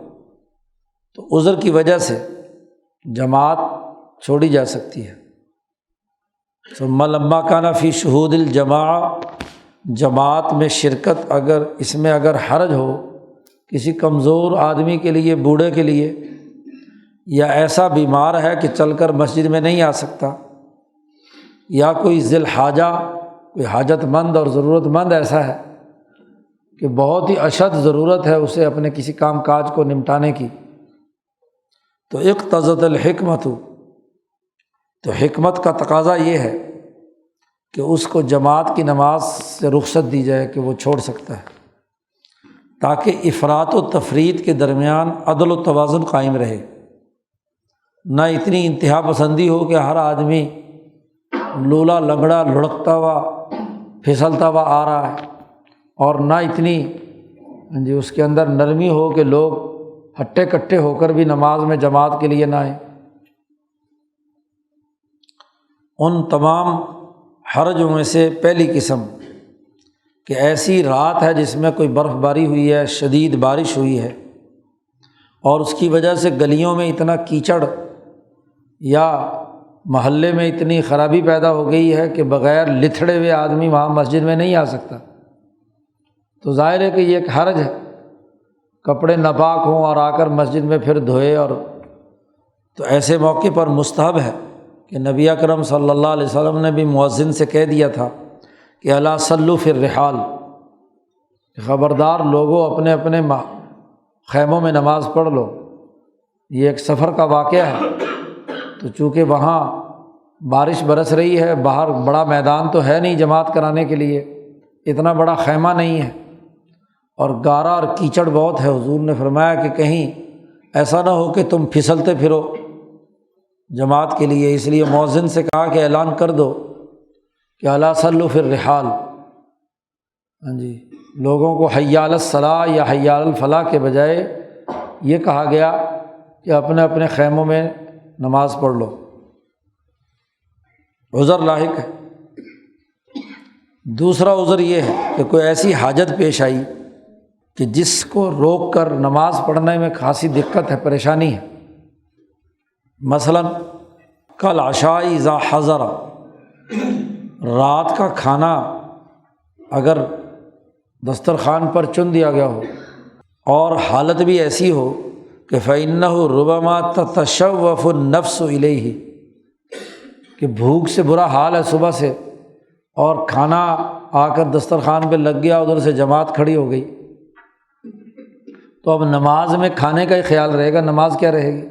تو عذر کی وجہ سے جماعت چھوڑی جا سکتی ہے۔ ثم لما کان فی شہود الجماع، جماعت میں شرکت اگر حرج ہو کسی کمزور آدمی کے لیے، بوڑھے کے لیے، یا ایسا بیمار ہے کہ چل کر مسجد میں نہیں آ سکتا، یا کوئی ذی الحاجہ، کوئی حاجت مند اور ضرورت مند ایسا ہے کہ بہت ہی اشد ضرورت ہے اسے اپنے کسی کام کاج کو نمٹانے کی، تو اقتضت الحکمت، تو حکمت کا تقاضا یہ ہے کہ اس کو جماعت کی نماز سے رخصت دی جائے کہ وہ چھوڑ سکتا ہے، تاکہ افراط و تفریط کے درمیان عدل و توازن قائم رہے، نہ اتنی انتہا پسندی ہو کہ ہر آدمی لولا لنگڑا لڑکتا ہوا پھسلتا ہوا آ رہا ہے، اور نہ اتنی اس کے اندر نرمی ہو کہ لوگ ہٹے کٹے ہو کر بھی نماز میں جماعت کے لیے نہ آئیں۔ ان تمام حرجوں میں سے پہلی قسم کہ ایسی رات ہے جس میں کوئی برف باری ہوئی ہے، شدید بارش ہوئی ہے، اور اس کی وجہ سے گلیوں میں اتنا کیچڑ یا محلے میں اتنی خرابی پیدا ہو گئی ہے کہ بغیر لتھڑے ہوئے آدمی وہاں مسجد میں نہیں آ سکتا، تو ظاہر ہے کہ یہ ایک حرج ہے، کپڑے ناپاک ہوں اور آ کر مسجد میں پھر دھوئے، اور تو ایسے موقع پر مستحب ہے کہ نبی اکرم صلی اللہ علیہ وسلم نے بھی مؤذن سے کہہ دیا تھا کہ الا صلوا فی الرحال، خبردار لوگوں اپنے اپنے خیموں میں نماز پڑھ لو۔ یہ ایک سفر کا واقعہ ہے، تو چونکہ وہاں بارش برس رہی ہے، باہر بڑا میدان تو ہے نہیں جماعت کرانے کے لیے، اتنا بڑا خیمہ نہیں ہے، اور گارا اور کیچڑ بہت ہے، حضور نے فرمایا کہ کہیں ایسا نہ ہو کہ تم پھسلتے پھرو جماعت کے لیے، اس لیے مؤذن سے کہا کہ اعلان کر دو کہ الا صلوا فی الرحال، لوگوں کو حی علی الصلاۃ یا حی علی الفلاح کے بجائے یہ کہا گیا کہ اپنے اپنے خیموں میں نماز پڑھ لو۔ عذر لاحق ہے۔ دوسرا عذر یہ ہے کہ کوئی ایسی حاجت پیش آئی کہ جس کو روک کر نماز پڑھنے میں خاصی دقت ہے، پریشانی ہے، مثلاً کالعشاء اذا حضر، رات کا کھانا اگر دسترخوان پر چن دیا گیا ہو اور حالت بھی ایسی ہو کہ فإنہ ربما تتشوف النفس الیہ، کہ بھوک سے برا حال ہے صبح سے اور کھانا آ کر دسترخوان پہ لگ گیا، ادھر سے جماعت کھڑی ہو گئی، تو اب نماز میں کھانے کا ہی خیال رہے گا، نماز کیا رہے گی؟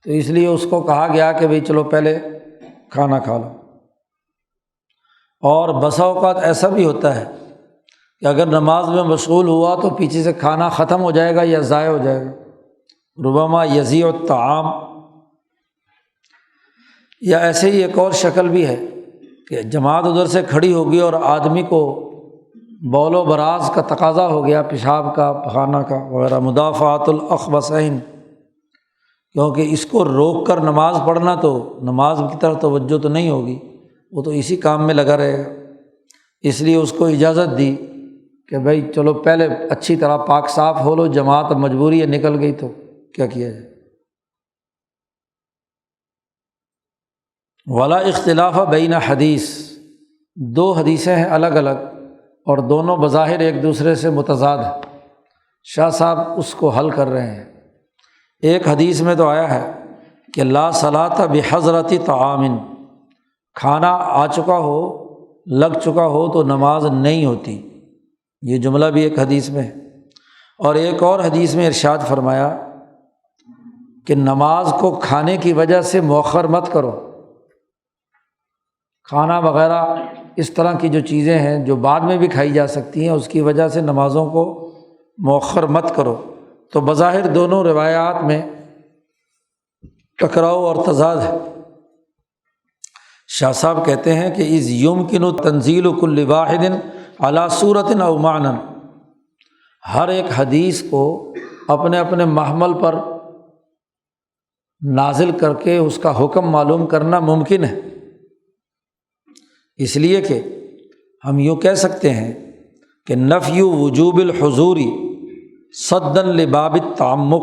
تو اس لیے اس کو کہا گیا کہ بھئی چلو پہلے کھانا کھا لو۔ اور بسا اوقات ایسا بھی ہوتا ہے کہ اگر نماز میں مشغول ہوا تو پیچھے سے کھانا ختم ہو جائے گا یا ضائع ہو جائے گا، ربما یضیع الطعام۔ یا ایسے ہی ایک اور شکل بھی ہے کہ جماعت ادھر سے کھڑی ہوگی اور آدمی کو بول و براز کا تقاضا ہو گیا، پیشاب کا، پخانہ کا وغیرہ، مدافعات الاخبثین، کیونکہ اس کو روک کر نماز پڑھنا تو نماز کی طرف توجہ تو نہیں ہوگی، وہ تو اسی کام میں لگا رہے گا۔ اس لیے اس کو اجازت دی کہ بھائی چلو پہلے اچھی طرح پاک صاف ہو لو، جماعت مجبوری ہے نکل گئی تو کیا کیا جائے۔ ولا اختلاف بین حدیث، دو حدیثیں ہیں الگ الگ اور دونوں بظاہر ایک دوسرے سے متضاد ہیں، شاہ صاحب اس کو حل کر رہے ہیں۔ ایک حدیث میں تو آیا ہے کہ لا صلاۃ بحضرۃ طعام، کھانا آ چکا ہو، لگ چکا ہو تو نماز نہیں ہوتی، یہ جملہ بھی ایک حدیث میں ہے۔ اور ایک اور حدیث میں ارشاد فرمایا کہ نماز کو کھانے کی وجہ سے مؤخر مت کرو، کھانا وغیرہ اس طرح کی جو چیزیں ہیں جو بعد میں بھی کھائی جا سکتی ہیں، اس کی وجہ سے نمازوں کو مؤخر مت کرو۔ تو بظاہر دونوں روایات میں ٹکراؤ اور تضاد ہے۔ شاہ صاحب کہتے ہیں کہ اذ یمکن تنزیل کل واحد علی صورت او معنی، ہر ایک حدیث کو اپنے اپنے محمل پر نازل کر کے اس کا حکم معلوم کرنا ممکن ہے۔ اس لیے کہ ہم یوں کہہ سکتے ہیں کہ نفی وجوب الحضور صدا لباب التعمق،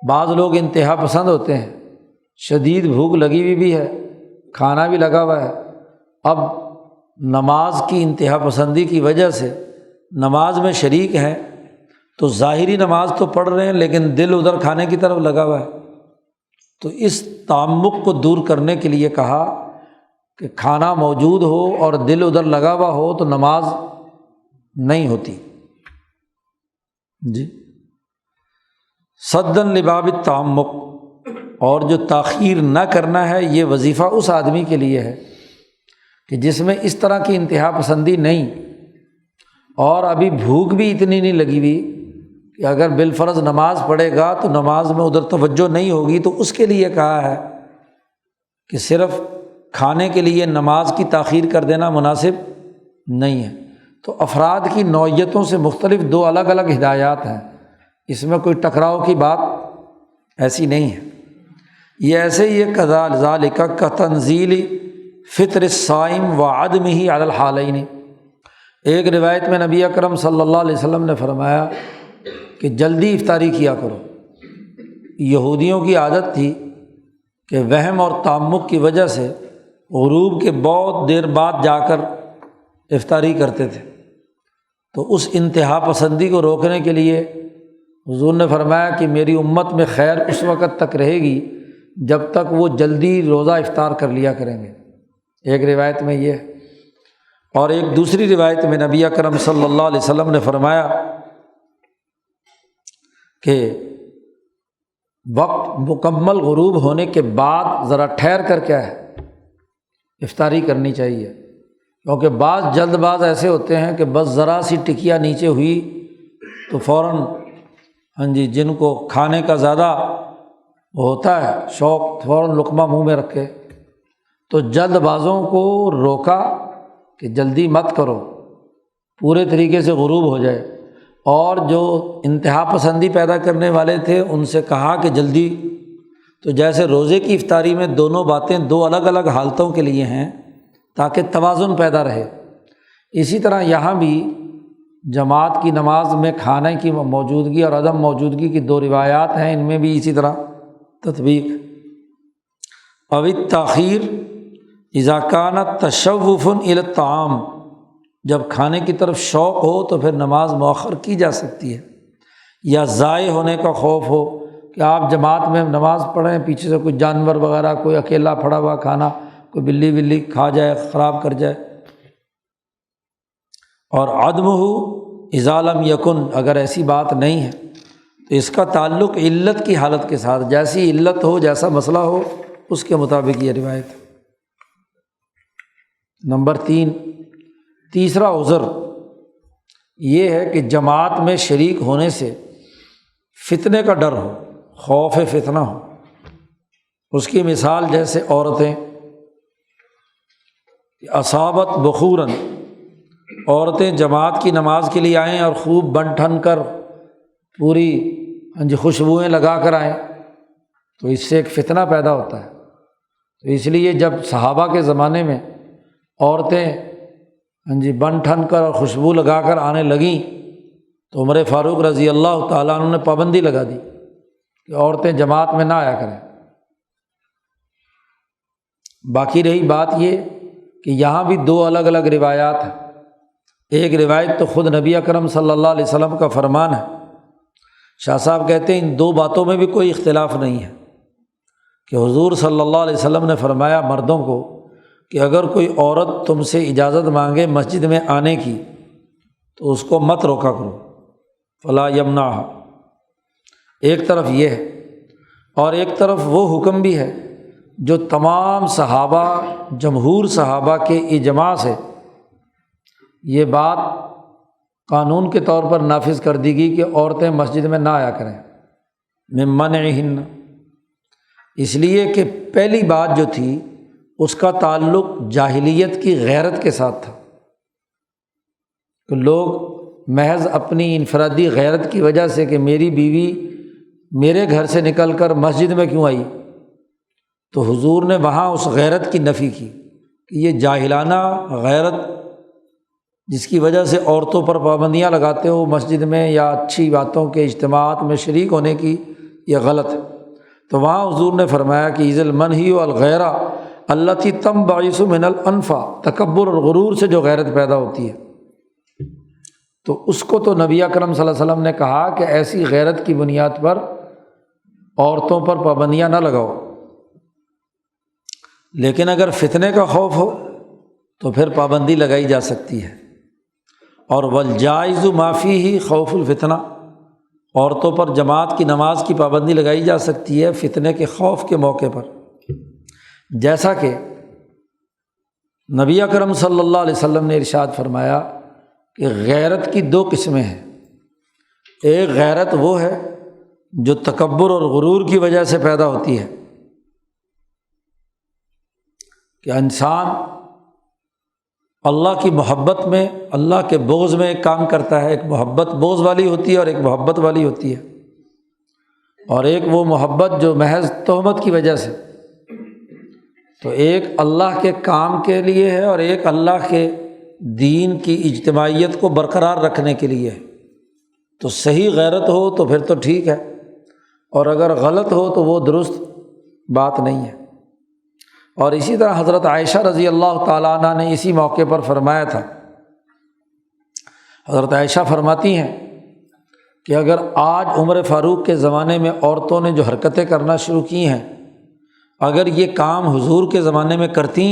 بعض لوگ انتہا پسند ہوتے ہیں، شدید بھوک لگی ہوئی بھی ہے، کھانا بھی لگا ہوا ہے، اب نماز کی انتہا پسندی کی وجہ سے نماز میں شریک ہیں تو ظاہری نماز تو پڑھ رہے ہیں لیکن دل ادھر کھانے کی طرف لگا ہوا ہے، تو اس تعمق کو دور کرنے کے لیے کہا کہ کھانا موجود ہو اور دل ادھر لگا ہوا ہو تو نماز نہیں ہوتی۔ جی صدً لباب التعمق، اور جو تاخیر نہ کرنا ہے یہ وظیفہ اس آدمی کے لیے ہے کہ جس میں اس طرح کی انتہا پسندی نہیں اور ابھی بھوک بھی اتنی نہیں لگی ہوئی کہ اگر بالفرض نماز پڑھے گا تو نماز میں ادھر توجہ نہیں ہوگی، تو اس کے لیے کہا ہے کہ صرف کھانے کے لیے نماز کی تاخیر کر دینا مناسب نہیں ہے۔ تو افراد کی نوعیتوں سے مختلف دو الگ الگ ہدایات ہیں، اس میں کوئی ٹکراؤ کی بات ایسی نہیں ہے۔ یہ ایسے ہی ذالک کتنزیل فطر الصائم وعدمہ علی الحالین، ایک روایت میں نبی اکرم صلی اللہ علیہ وسلم نے فرمایا کہ جلدی افطاری کیا کرو۔ یہودیوں کی عادت تھی کہ وہم اور تعمق کی وجہ سے غروب کے بہت دیر بعد جا کر افطاری کرتے تھے، تو اس انتہا پسندی کو روکنے کے لیے حضور نے فرمایا کہ میری امت میں خیر اس وقت تک رہے گی جب تک وہ جلدی روزہ افطار کر لیا کریں گے، ایک روایت میں یہ ہے۔ اور ایک دوسری روایت میں نبی اکرم صلی اللہ علیہ وسلم نے فرمایا کہ وقت مکمل غروب ہونے کے بعد ذرا ٹھہر کر کیا ہے افطاری کرنی چاہیے، کیونکہ بعض جلد باز ایسے ہوتے ہیں کہ بس ذرا سی ٹکیا نیچے ہوئی تو فوراً جن کو کھانے کا زیادہ ہوتا ہے شوق، فوراً لقمہ منہ میں رکھے، تو جلد بازوں کو روکا کہ جلدی مت کرو، پورے طریقے سے غروب ہو جائے، اور جو انتہا پسندی پیدا کرنے والے تھے ان سے کہا کہ جلدی، تو جیسے روزے کی افطاری میں دونوں باتیں دو الگ الگ حالتوں کے لیے ہیں تاکہ توازن پیدا رہے، اسی طرح یہاں بھی جماعت کی نماز میں کھانے کی موجودگی اور عدم موجودگی کی دو روایات ہیں، ان میں بھی اسی طرح تطبیق۔ او التاخیر اذا کان تشوف الی الطعام، جب کھانے کی طرف شوق ہو تو پھر نماز مؤخر کی جا سکتی ہے، یا ضائع ہونے کا خوف ہو کہ آپ جماعت میں نماز پڑھیں، پیچھے سے کوئی جانور وغیرہ کوئی اکیلا پڑا ہوا کھانا کوئی بلی بلی کھا جائے، خراب کر جائے۔ اور عدمہ اذا لم یکن، اگر ایسی بات نہیں ہے تو اس کا تعلق علت کی حالت کے ساتھ، جیسی علت ہو، جیسا مسئلہ ہو، اس کے مطابق یہ روایت ہے۔ نمبر 3، تیسرا عذر یہ ہے کہ جماعت میں شریک ہونے سے فتنے کا ڈر ہو، خوف فتنہ ہو۔ اس کی مثال جیسے عورتیں اصابت بخوراً، عورتیں جماعت کی نماز کے لیے آئیں اور خوب بن ٹھن کر پوری خوشبوئیں لگا کر آئیں، تو اس سے ایک فتنہ پیدا ہوتا ہے۔ تو اس لیے جب صحابہ کے زمانے میں عورتیں بن ٹھن کر اور خوشبو لگا کر آنے لگیں تو عمر فاروق رضی اللہ تعالیٰ عنہ نے پابندی لگا دی کہ عورتیں جماعت میں نہ آیا کریں۔ باقی رہی بات یہ کہ یہاں بھی 2 الگ الگ روایات ہیں۔ ایک روایت تو خود نبی اکرم صلی اللہ علیہ وسلم کا فرمان ہے۔ شاہ صاحب کہتے ہیں ان 2 باتوں میں بھی کوئی اختلاف نہیں ہے کہ حضور صلی اللہ علیہ وسلم نے فرمایا مردوں کو کہ اگر کوئی عورت تم سے اجازت مانگے مسجد میں آنے کی تو اس کو مت روکا کرو، فلا یمنعھا۔ ایک طرف یہ ہے، اور ایک طرف وہ حکم بھی ہے جو تمام صحابہ، جمہور صحابہ کے اجماع سے یہ بات قانون کے طور پر نافذ کر دی گئی کہ عورتیں مسجد میں نہ آیا کریں، من منعہن۔ اس لیے کہ پہلی بات جو تھی اس کا تعلق جاہلیت کی غیرت کے ساتھ تھا کہ لوگ محض اپنی انفرادی غیرت کی وجہ سے کہ میری بیوی میرے گھر سے نکل کر مسجد میں کیوں آئی، تو حضور نے وہاں اس غیرت کی نفی کی کہ یہ جاہلانہ غیرت جس کی وجہ سے عورتوں پر پابندیاں لگاتے ہو مسجد میں یا اچھی باتوں کے اجتماعات میں شریک ہونے کی، یہ غلط ہے۔ تو وہاں حضور نے فرمایا کہ اذ المنہی الغیرہ التی تنبعث من الانفا، تکبر اور غرور سے جو غیرت پیدا ہوتی ہے، تو اس کو تو نبی اکرم صلی اللہ علیہ وسلم نے کہا کہ ایسی غیرت کی بنیاد پر عورتوں پر پابندیاں نہ لگاؤ۔ لیکن اگر فتنے کا خوف ہو تو پھر پابندی لگائی جا سکتی ہے۔ اور والجائز ما فیہ خوف الفتنہ، عورتوں پر جماعت کی نماز کی پابندی لگائی جا سکتی ہے فتنے کے خوف کے موقع پر، جیسا کہ نبی اکرم صلی اللہ علیہ وسلم نے ارشاد فرمایا کہ غیرت کی 2 قسمیں ہیں۔ ایک غیرت وہ ہے جو تکبر اور غرور کی وجہ سے پیدا ہوتی ہے کہ انسان اللہ کی محبت میں، اللہ کے بغض میں ایک کام کرتا ہے۔ ایک محبت بغض والی ہوتی ہے اور ایک محبت والی ہوتی ہے، اور ایک وہ محبت جو محض تہمت کی وجہ سے۔ تو ایک اللہ کے کام کے لیے ہے اور ایک اللہ کے دین کی اجتماعیت کو برقرار رکھنے کے لیے ہے۔ تو صحیح غیرت ہو تو پھر تو ٹھیک ہے، اور اگر غلط ہو تو وہ درست بات نہیں ہے۔ اور اسی طرح حضرت عائشہ رضی اللہ تعالیٰ عنہ نے اسی موقع پر فرمایا تھا۔ حضرت عائشہ فرماتی ہیں کہ اگر آج عمر فاروق کے زمانے میں عورتوں نے جو حرکتیں کرنا شروع کی ہیں، اگر یہ کام حضور کے زمانے میں کرتیں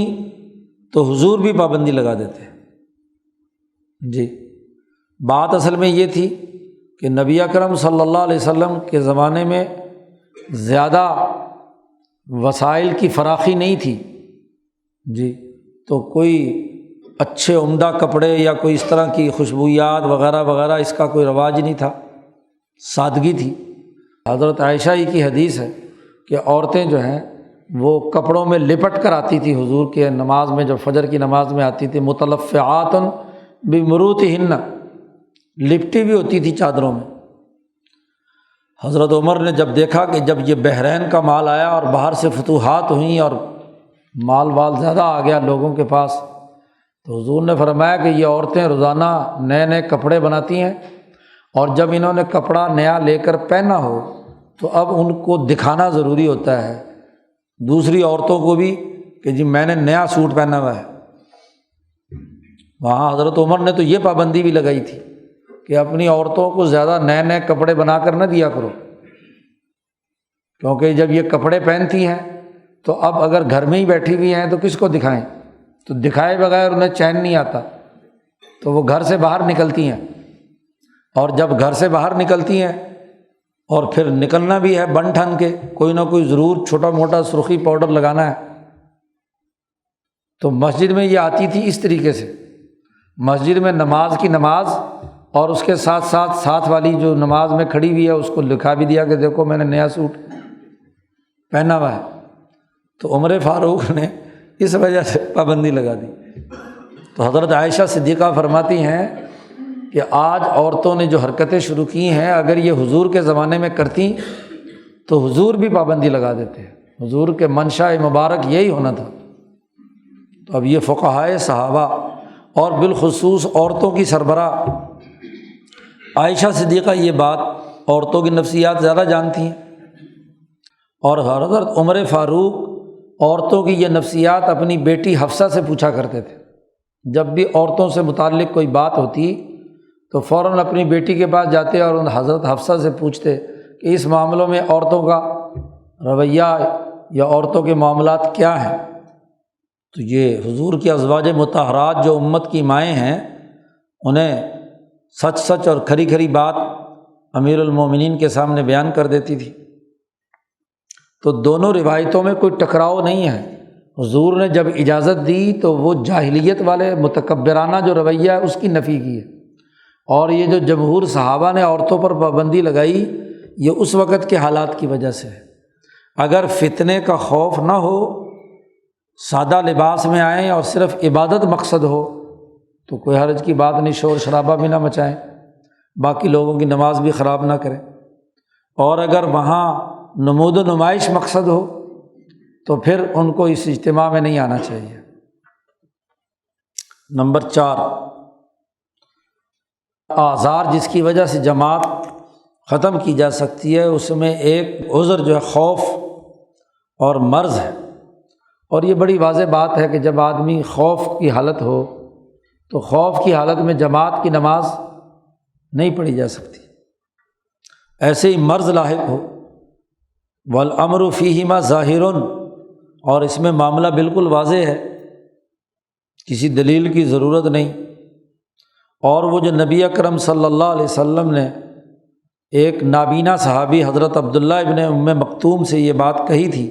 تو حضور بھی پابندی لگا دیتے۔ جی، بات اصل میں یہ تھی کہ نبی اکرم صلی اللہ علیہ وسلم کے زمانے میں زیادہ وسائل کی فراخی نہیں تھی، جی، تو کوئی اچھے عمدہ کپڑے یا کوئی اس طرح کی خوشبویات وغیرہ وغیرہ اس کا کوئی رواج نہیں تھا، سادگی تھی۔ حضرت عائشہ ہی کی حدیث ہے کہ عورتیں جو ہیں وہ کپڑوں میں لپٹ کر آتی تھی حضور کے نماز میں، جب فجر کی نماز میں آتی تھی، متلفعات بمروطہن، لپٹی بھی ہوتی تھی چادروں میں۔ حضرت عمر نے جب دیکھا کہ جب یہ بحرین کا مال آیا اور باہر سے فتوحات ہوئیں اور مال زیادہ آ گیا لوگوں کے پاس، تو حضور نے فرمایا کہ یہ عورتیں روزانہ نئے نئے کپڑے بناتی ہیں، اور جب انہوں نے کپڑا نیا لے کر پہنا ہو تو اب ان کو دکھانا ضروری ہوتا ہے دوسری عورتوں کو بھی کہ جی میں نے نیا سوٹ پہنا ہوا ہے۔ وہاں حضرت عمر نے تو یہ پابندی بھی لگائی تھی کہ اپنی عورتوں کو زیادہ نئے نئے کپڑے بنا کر نہ دیا کرو، کیونکہ جب یہ کپڑے پہنتی ہیں تو اب اگر گھر میں ہی بیٹھی ہوئی ہیں تو کس کو دکھائیں؟ تو دکھائے بغیر انہیں چین نہیں آتا، تو وہ گھر سے باہر نکلتی ہیں، اور جب گھر سے باہر نکلتی ہیں اور پھر نکلنا بھی ہے بن ٹھن کے، کوئی نہ کوئی ضرور چھوٹا موٹا سرخی پاؤڈر لگانا ہے، تو مسجد میں یہ آتی تھی اس طریقے سے، مسجد میں نماز کی نماز، اور اس کے ساتھ ساتھ والی جو نماز میں کھڑی ہوئی ہے اس کو لکھا بھی دیا کہ دیکھو میں نے نیا سوٹ پہنا ہوا ہے۔ تو عمر فاروق نے اس وجہ سے پابندی لگا دی۔ تو حضرت عائشہ صدیقہ فرماتی ہیں کہ آج عورتوں نے جو حرکتیں شروع کی ہیں، اگر یہ حضور کے زمانے میں کرتی تو حضور بھی پابندی لگا دیتے ہیں، حضور کے منشا مبارک یہی ہونا تھا۔ تو اب یہ فقہائے صحابہ اور بالخصوص عورتوں کی سربراہ عائشہ صدیقہ یہ بات عورتوں کی نفسیات زیادہ جانتی ہیں، اور حضرت عمر فاروق عورتوں کی یہ نفسیات اپنی بیٹی حفصہ سے پوچھا کرتے تھے۔ جب بھی عورتوں سے متعلق کوئی بات ہوتی تو فوراً اپنی بیٹی کے پاس جاتے اور حضرت حفصہ سے پوچھتے کہ اس معاملوں میں عورتوں کا رویہ یا عورتوں کے معاملات کیا ہیں۔ تو یہ حضور کی ازواج مطہرات جو امت کی مائیں ہیں، انہیں سچ اور کھری کھری بات امیر المومنین کے سامنے بیان کر دیتی تھی۔ تو دونوں روایتوں میں کوئی ٹکراؤ نہیں ہے۔ حضور نے جب اجازت دی تو وہ جاہلیت والے متکبرانہ جو رویہ ہے اس کی نفی کی ہے، اور یہ جو جمہور صحابہ نے عورتوں پر پابندی لگائی یہ اس وقت کے حالات کی وجہ سے ہے۔ اگر فتنے کا خوف نہ ہو، سادہ لباس میں آئیں اور صرف عبادت مقصد ہو تو کوئی حرج کی بات نہیں، شور شرابہ بھی نہ مچائیں، باقی لوگوں کی نماز بھی خراب نہ کریں۔ اور اگر وہاں نمود و نمائش مقصد ہو تو پھر ان کو اس اجتماع میں نہیں آنا چاہیے۔ نمبر 4، آزار جس کی وجہ سے جماعت ختم کی جا سکتی ہے، اس میں ایک عذر جو ہے خوف اور مرض ہے، اور یہ بڑی واضح بات ہے کہ جب آدمی خوف کی حالت ہو تو خوف کی حالت میں جماعت کی نماز نہیں پڑھی جا سکتی۔ ایسے ہی مرض لاحق ہو، والامر فیہما ظاہر، اور اس میں معاملہ بالکل واضح ہے، کسی دلیل کی ضرورت نہیں۔ اور وہ جو نبی اکرم صلی اللہ علیہ وسلم نے ایک نابینا صحابی حضرت عبداللہ ابن ام مکتوم سے یہ بات کہی تھی،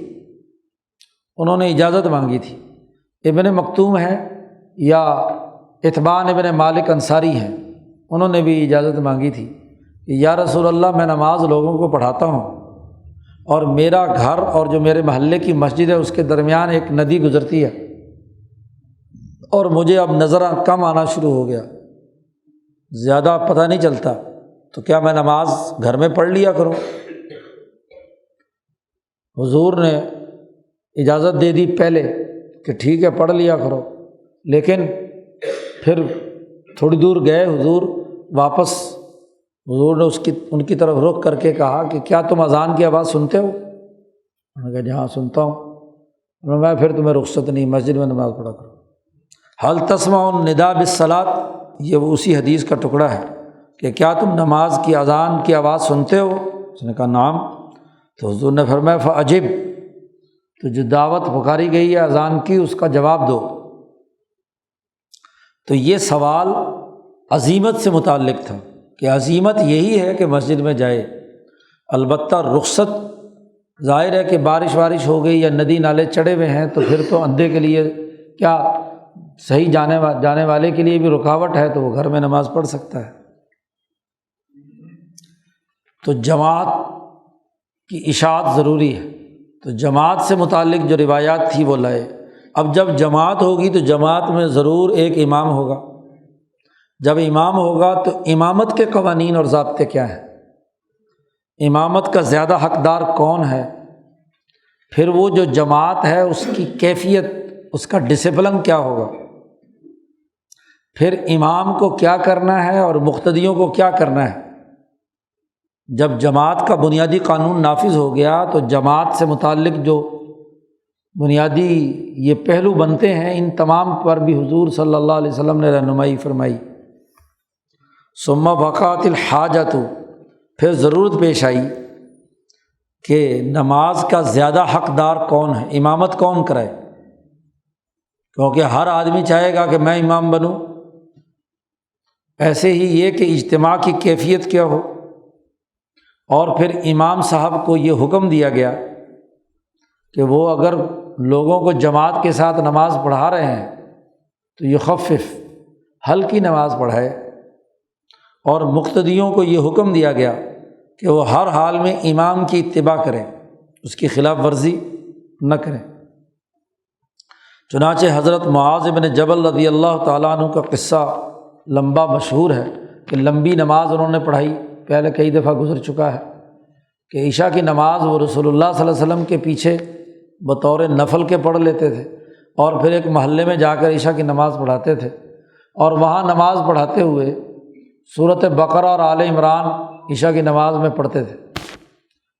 انہوں نے اجازت مانگی تھی۔ ابن مکتوم ہے یا اتبان ابن مالک انصاری ہیں، انہوں نے بھی اجازت مانگی تھی کہ یا رسول اللہ میں نماز لوگوں کو پڑھاتا ہوں، اور میرا گھر اور جو میرے محلے کی مسجد ہے اس کے درمیان ایک ندی گزرتی ہے، اور مجھے اب نظر کم آنا شروع ہو گیا، زیادہ پتہ نہیں چلتا، تو کیا میں نماز گھر میں پڑھ لیا کروں؟ حضور نے اجازت دے دی پہلے کہ ٹھیک ہے پڑھ لیا کرو، لیکن پھر تھوڑی دور گئے حضور واپس، حضور نے ان کی طرف رخ کر کے کہا کہ کیا تم اذان کی آواز سنتے ہو؟ انہوں نے کہا جہاں سنتا ہوں۔ انہوں نے کہا پھر تمہیں رخصت نہیں، مسجد میں نماز پڑھا کرو۔ حل تسمع النداء بالصلاۃ، یہ وہ اسی حدیث کا ٹکڑا ہے کہ کیا تم نماز کی اذان کی آواز سنتے ہو؟ اس نے کہا نعم۔ تو حضور نے فرمایا فاجب، تو جو دعوت پکاری گئی ہے اذان کی اس کا جواب دو۔ تو یہ سوال عزیمت سے متعلق تھا کہ عزیمت یہی ہے کہ مسجد میں جائے، البتہ رخصت ظاہر ہے کہ بارش ہو گئی یا ندی نالے چڑھے ہوئے ہیں تو پھر تو اندھے کے لیے کیا صحیح جانے والے کے لیے بھی رکاوٹ ہے، تو وہ گھر میں نماز پڑھ سکتا ہے۔ تو جماعت کی اشاعت ضروری ہے، تو جماعت سے متعلق جو روایات تھی وہ لائے۔ اب جب جماعت ہوگی تو جماعت میں ضرور ایک امام ہوگا، جب امام ہوگا تو امامت کے قوانین اور ضابطے کیا ہیں، امامت کا زیادہ حقدار کون ہے، پھر وہ جو جماعت ہے اس کی کیفیت، اس کا ڈسپلن کیا ہوگا، پھر امام کو کیا کرنا ہے اور مقتدیوں کو کیا کرنا ہے۔ جب جماعت کا بنیادی قانون نافذ ہو گیا تو جماعت سے متعلق جو بنیادی یہ پہلو بنتے ہیں، ان تمام پر بھی حضور صلی اللہ علیہ وسلم نے رہنمائی فرمائی۔ ثم وقعت الحاجۃ، پھر ضرورت پیش آئی کہ نماز کا زیادہ حقدار کون ہے، امامت کون کرائے، کیونکہ ہر آدمی چاہے گا کہ میں امام بنوں۔ ایسے ہی یہ کہ اجتماع کی کیفیت کیا ہو، اور پھر امام صاحب کو یہ حکم دیا گیا کہ وہ اگر لوگوں کو جماعت کے ساتھ نماز پڑھا رہے ہیں تو یخفف، ہلکی نماز پڑھائے، اور مقتدیوں کو یہ حکم دیا گیا کہ وہ ہر حال میں امام کی اتباع کریں، اس کی خلاف ورزی نہ کریں۔ چنانچہ حضرت معاذ بن جبل رضی اللہ تعالیٰ عنہ کا قصہ لمبا مشہور ہے کہ لمبی نماز انہوں نے پڑھائی، پہلے کئی دفعہ گزر چکا ہے کہ عشاء کی نماز وہ رسول اللہ صلی اللہ علیہ وسلم کے پیچھے بطور نفل کے پڑھ لیتے تھے، اور پھر ایک محلے میں جا کر عشاء کی نماز پڑھاتے تھے، اور وہاں نماز پڑھاتے ہوئے سورۃ بقرہ اور آل عمران عشاء کی نماز میں پڑھتے تھے۔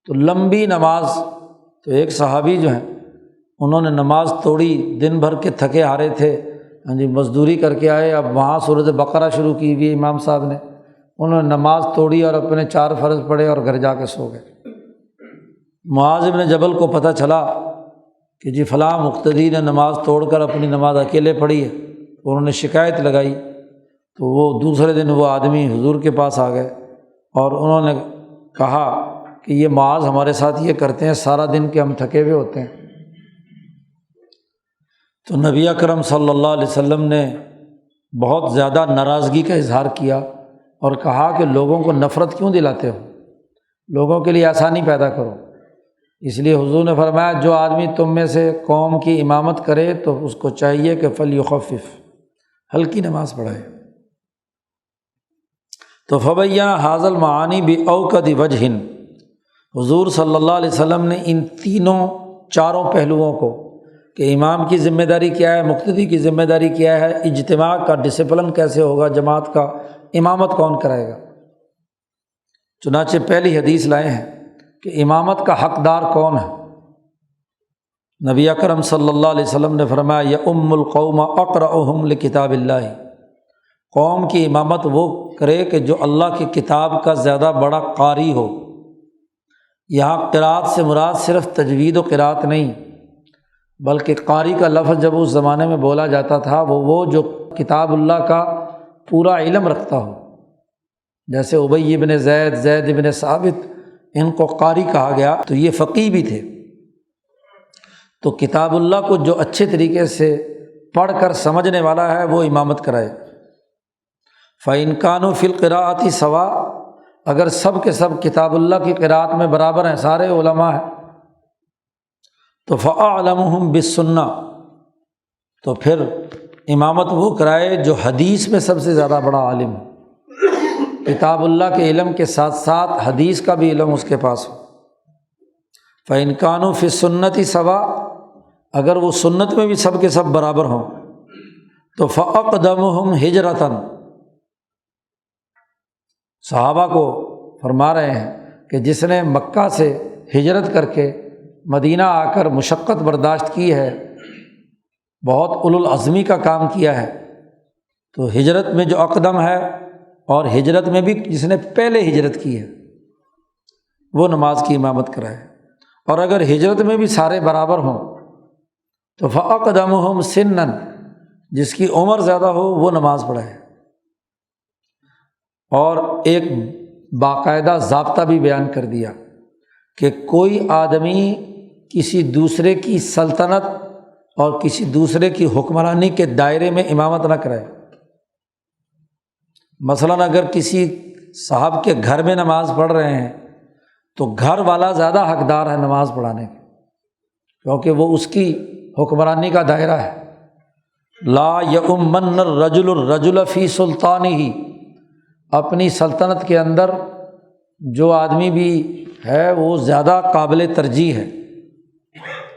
تو لمبی نماز، تو ایک صحابی جو ہیں انہوں نے نماز توڑی، دن بھر کے تھکے ہارے تھے، مزدوری کر کے آئے، اب وہاں سورۃ بقرہ شروع کی ہوئی امام صاحب نے، انہوں نے نماز توڑی اور اپنے 4 فرض پڑھے اور گھر جا کے سو گئے۔ معاذ بن جبل کو پتہ چلا کہ جی فلاں مقتدی نے نماز توڑ کر اپنی نماز اکیلے پڑھی ہے، انہوں نے شکایت لگائی، تو وہ دوسرے دن وہ آدمی حضور کے پاس آ گئے اور انہوں نے کہا کہ یہ معاذ ہمارے ساتھ یہ کرتے ہیں، سارا دن کے ہم تھکے ہوئے ہوتے ہیں۔ تو نبی اکرم صلی اللہ علیہ وسلم نے بہت زیادہ ناراضگی کا اظہار کیا اور کہا کہ لوگوں کو نفرت کیوں دلاتے ہو، لوگوں کے لیے آسانی پیدا کرو۔ اس لیے حضور نے فرمایا جو آدمی تم میں سے قوم کی امامت کرے تو اس کو چاہیے کہ فلیخفف، ہلکی نماز پڑھائے۔ تو فبین ھذا المعانی باوکد وجہ، حضور صلی اللہ علیہ وسلم نے ان چاروں پہلوؤں کو کہ امام کی ذمہ داری کیا ہے، مقتدی کی ذمہ داری کیا ہے، اجتماع کا ڈسپلن کیسے ہوگا، جماعت کا امامت کون کرائے گا۔ چنانچہ پہلی حدیث لائے ہیں کہ امامت کا حقدار کون ہے۔ نبی اکرم صلی اللہ علیہ وسلم نے فرمایا یؤم القوم اقرأہم لکتاب اللہ، قوم کی امامت وہ کرے کہ جو اللہ کی کتاب کا زیادہ بڑا قاری ہو۔ یہاں قرأت سے مراد صرف تجوید و قرأت نہیں، بلکہ قاری کا لفظ جب اس زمانے میں بولا جاتا تھا وہ جو کتاب اللہ کا پورا علم رکھتا ہو، جیسے ابی بن زید، زید بن ثابت، ان کو قاری کہا گیا، تو یہ فقیہ بھی تھے۔ تو کتاب اللہ کو جو اچھے طریقے سے پڑھ کر سمجھنے والا ہے وہ امامت کرائے۔ فَإِن كَانُوا فِي الْقِرَاءَةِ سَوَاء، اگر سب کے سب کتاب اللہ کی قرأت میں برابر ہیں، سارے علماء ہیں، تو فَأَعْلَمُهُمْ بِالسُّنَّةِ، تو پھر امامت وہ کرائے جو حدیث میں سب سے زیادہ بڑا عالم ہے، کتاب اللہ کے علم کے ساتھ ساتھ حدیث کا بھی علم اس کے پاس ہو۔ فَإِن كَانُوا فِي السُّنَّةِ سَوَاء، اگر وہ سنت میں بھی سب کے سب برابر ہوں تو فَأَقْدَمُهُمْ ہجرةً، صحابہ کو فرما رہے ہیں کہ جس نے مکہ سے ہجرت کر کے مدینہ آ کر مشقت برداشت کی ہے، بہت اولوالعزمی کا کام کیا ہے، تو ہجرت میں جو اقدم ہے اور ہجرت میں بھی جس نے پہلے ہجرت کی ہے وہ نماز کی امامت کرائے۔ اور اگر ہجرت میں بھی سارے برابر ہوں تو فَأَقْدَمُهُمْ سِنًّا، جس کی عمر زیادہ ہو وہ نماز پڑھائے۔ اور ایک باقاعدہ ضابطہ بھی بیان کر دیا کہ کوئی آدمی کسی دوسرے کی سلطنت اور کسی دوسرے کی حکمرانی کے دائرے میں امامت نہ کرائے۔ مثلاً اگر کسی صاحب کے گھر میں نماز پڑھ رہے ہیں تو گھر والا زیادہ حقدار ہے نماز پڑھانے کے، کیونکہ وہ اس کی حکمرانی کا دائرہ ہے۔ لا یؤمن الرجل الرجل فی سلطانہ، اپنی سلطنت کے اندر جو آدمی بھی ہے وہ زیادہ قابل ترجیح ہے۔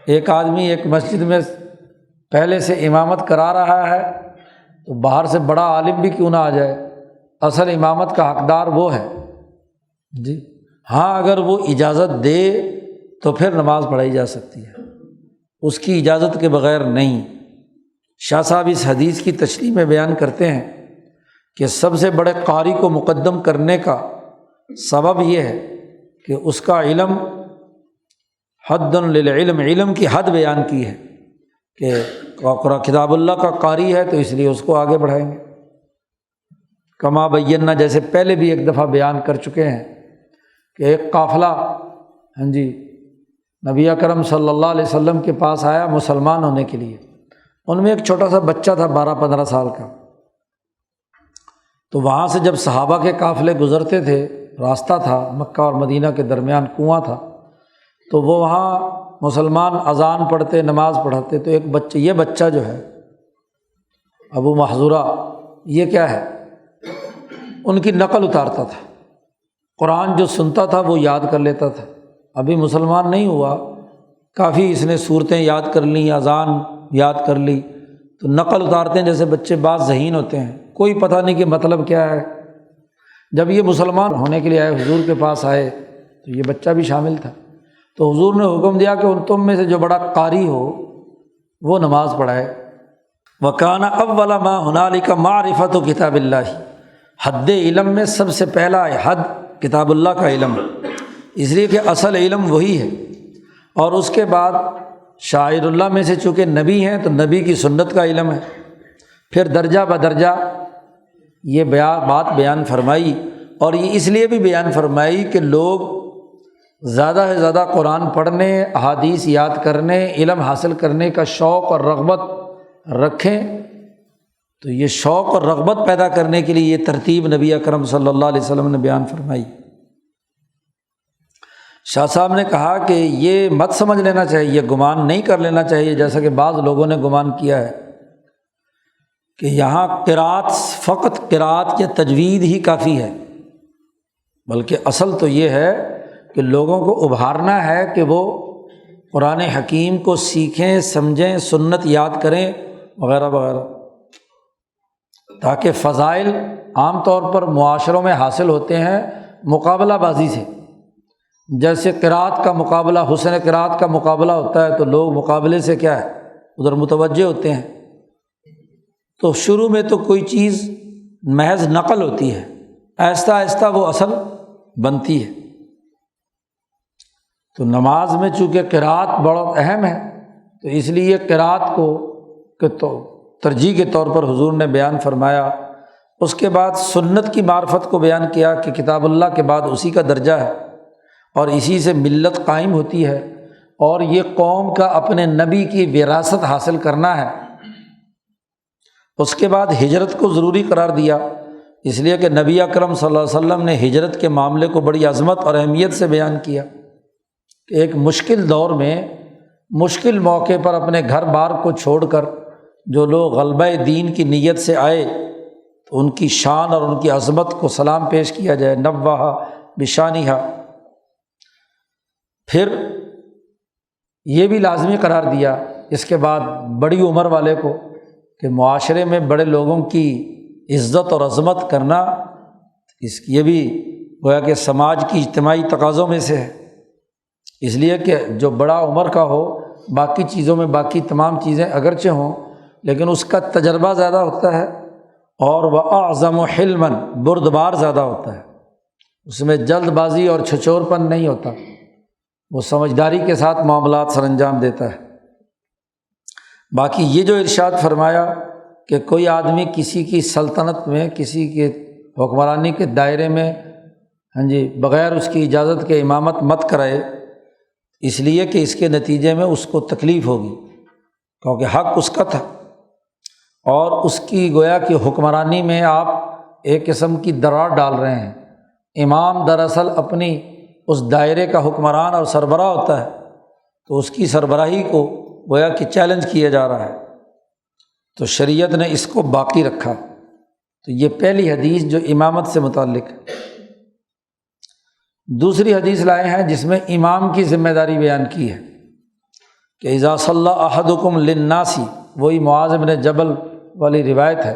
ایک آدمی ایک مسجد میں پہلے سے امامت کرا رہا ہے تو باہر سے بڑا عالم بھی کیوں نہ آ جائے، اصل امامت کا حقدار وہ ہے جی۔ ہاں اگر وہ اجازت دے تو پھر نماز پڑھائی جا سکتی ہے، اس کی اجازت کے بغیر نہیں۔ شاہ صاحب اس حدیث کی تشریح میں بیان کرتے ہیں کہ سب سے بڑے قاری کو مقدم کرنے کا سبب یہ ہے کہ اس کا علم حد للعلم، علم کی حد بیان کی ہے کہ کتاب اللہ کا قاری ہے تو اس لیے اس کو آگے بڑھائیں گے۔ کما بینا، جیسے پہلے بھی ایک دفعہ بیان کر چکے ہیں کہ ایک قافلہ نبی اکرم صلی اللہ علیہ وسلم کے پاس آیا مسلمان ہونے کے لیے۔ ان میں ایک چھوٹا سا بچہ تھا 12-15 سال کا۔ تو وہاں سے جب صحابہ کے قافلے گزرتے تھے، راستہ تھا مکہ اور مدینہ کے درمیان کنواں تھا، تو وہ وہاں مسلمان اذان پڑھتے، نماز پڑھاتے، تو ایک بچہ، یہ بچہ جو ہے ابو محذورہ، یہ کیا ہے، ان کی نقل اتارتا تھا۔ قرآن جو سنتا تھا وہ یاد کر لیتا تھا۔ ابھی مسلمان نہیں ہوا، کافی اس نے صورتیں یاد کر لیں، اذان یاد کر لی، تو نقل اتارتے ہیں جیسے بچے بعض ذہین ہوتے ہیں، کوئی پتہ نہیں کہ مطلب کیا ہے۔ جب یہ مسلمان ہونے کے لیے آئے، حضور کے پاس آئے، تو یہ بچہ بھی شامل تھا۔ تو حضور نے حکم دیا کہ ان تم میں سے جو بڑا قاری ہو وہ نماز پڑھائے۔ وَكَانَ أَوَّلَ مَا هُنَالِكَ مَعْرِفَةُ کتاب اللہ، حد علم میں سب سے پہلا حد کتاب اللہ کا علم، اس لیے کہ اصل علم وہی ہے۔ اور اس کے بعد شاعر اللہ میں سے چونکہ نبی ہیں تو نبی کی سنت کا علم ہے۔ پھر درجہ بدرجہ یہ بات بیان فرمائی، اور یہ اس لیے بھی بیان فرمائی کہ لوگ زیادہ سے زیادہ قرآن پڑھنے، احادیث یاد کرنے، علم حاصل کرنے کا شوق اور رغبت رکھیں۔ تو یہ شوق اور رغبت پیدا کرنے کے لیے یہ ترتیب نبی اکرم صلی اللہ علیہ وسلم نے بیان فرمائی۔ شاہ صاحب نے کہا کہ یہ مت سمجھ لینا چاہیے، یہ گمان نہیں کر لینا چاہیے جیسا کہ بعض لوگوں نے گمان کیا ہے کہ یہاں قرات، فقط قرات یا تجوید ہی کافی ہے، بلکہ اصل تو یہ ہے کہ لوگوں کو ابھارنا ہے کہ وہ قرآن حکیم کو سیکھیں، سمجھیں، سنت یاد کریں وغیرہ وغیرہ، تاکہ فضائل عام طور پر معاشروں میں حاصل ہوتے ہیں مقابلہ بازی سے۔ جیسے قرات کا مقابلہ، حسن قرات کا مقابلہ ہوتا ہے تو لوگ مقابلے سے کیا ہے ادھر متوجہ ہوتے ہیں۔ تو شروع میں تو کوئی چیز محض نقل ہوتی ہے، آہستہ آہستہ وہ اصل بنتی ہے۔ تو نماز میں چونکہ قرات بہت اہم ہے، تو اس لیے قرات کو ترجیح کے طور پر حضور نے بیان فرمایا۔ اس کے بعد سنت کی معرفت کو بیان کیا کہ کتاب اللہ کے بعد اسی کا درجہ ہے، اور اسی سے ملت قائم ہوتی ہے، اور یہ قوم کا اپنے نبی کی وراثت حاصل کرنا ہے۔ اس کے بعد ہجرت کو ضروری قرار دیا، اس لیے کہ نبی اکرم صلی اللہ علیہ وسلم نے ہجرت کے معاملے کو بڑی عظمت اور اہمیت سے بیان کیا کہ ایک مشکل دور میں، مشکل موقع پر اپنے گھر بار کو چھوڑ کر جو لوگ غلبہ دین کی نیت سے آئے تو ان کی شان اور ان کی عظمت کو سلام پیش کیا جائے، نبّہا بشانہا۔ پھر یہ بھی لازمی قرار دیا اس کے بعد بڑی عمر والے کو کہ معاشرے میں بڑے لوگوں کی عزت اور عظمت کرنا، یہ بھی گویا کہ سماج کی اجتماعی تقاضوں میں سے ہے، اس لیے کہ جو بڑا عمر کا ہو، باقی چیزوں میں باقی تمام چیزیں اگرچہ ہوں لیکن اس کا تجربہ زیادہ ہوتا ہے، اور وَأَعْظَمُ حِلْمًا، بردبار زیادہ ہوتا ہے، اس میں جلد بازی اور چھچور پن نہیں ہوتا، وہ سمجھداری کے ساتھ معاملات سر انجام دیتا ہے۔ باقی یہ جو ارشاد فرمایا کہ کوئی آدمی کسی کی سلطنت میں، کسی کے حکمرانی کے دائرے میں بغیر اس کی اجازت کے امامت مت کرائے، اس لیے کہ اس کے نتیجے میں اس کو تکلیف ہوگی، کیونکہ حق اس کا تھا، اور اس کی گویا کہ حکمرانی میں آپ ایک قسم کی درار ڈال رہے ہیں۔ امام دراصل اپنی اس دائرے کا حکمران اور سربراہ ہوتا ہے، تو اس کی سربراہی کو گویا کہ چیلنج کیا جا رہا ہے، تو شریعت نے اس کو باقی رکھا۔ تو یہ پہلی حدیث جو امامت سے متعلق ہے۔ دوسری حدیث لائے ہیں جس میں امام کی ذمہ داری بیان کی ہے کہ اذا صلی احدکم للناس، وہی معاذ بن جبل والی روایت ہے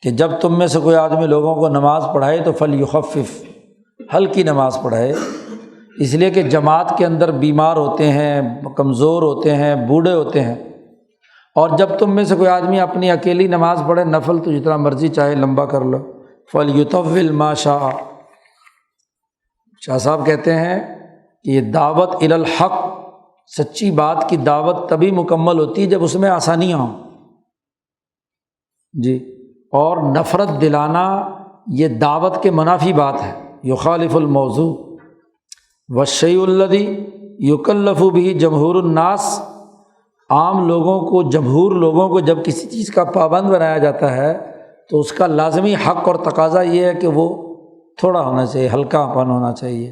کہ جب تم میں سے کوئی آدمی لوگوں کو نماز پڑھائے تو فلیخفف، ہلکی نماز پڑھائے، اس لیے کہ جماعت کے اندر بیمار ہوتے ہیں، کمزور ہوتے ہیں، بوڑھے ہوتے ہیں، اور جب تم میں سے کوئی آدمی اپنی اکیلی نماز پڑھے نفل تو جتنا مرضی چاہے لمبا کر لو، فلیطول ما شاء۔ شاہ صاحب کہتے ہیں کہ یہ دعوت الی الحق سچی بات کی دعوت تبھی مکمل ہوتی ہے جب اس میں آسانیاں ہوں جی، اور نفرت دلانا یہ دعوت کے منافی بات ہے، یخالف الموضوع والشیء الذی یکلف بہ جمہور الناس، عام لوگوں کو، جمہور لوگوں کو جب کسی چیز کا پابند بنایا جاتا ہے تو اس کا لازمی حق اور تقاضا یہ ہے کہ وہ تھوڑا ہونا چاہیے، ہلکا پن ہونا چاہیے،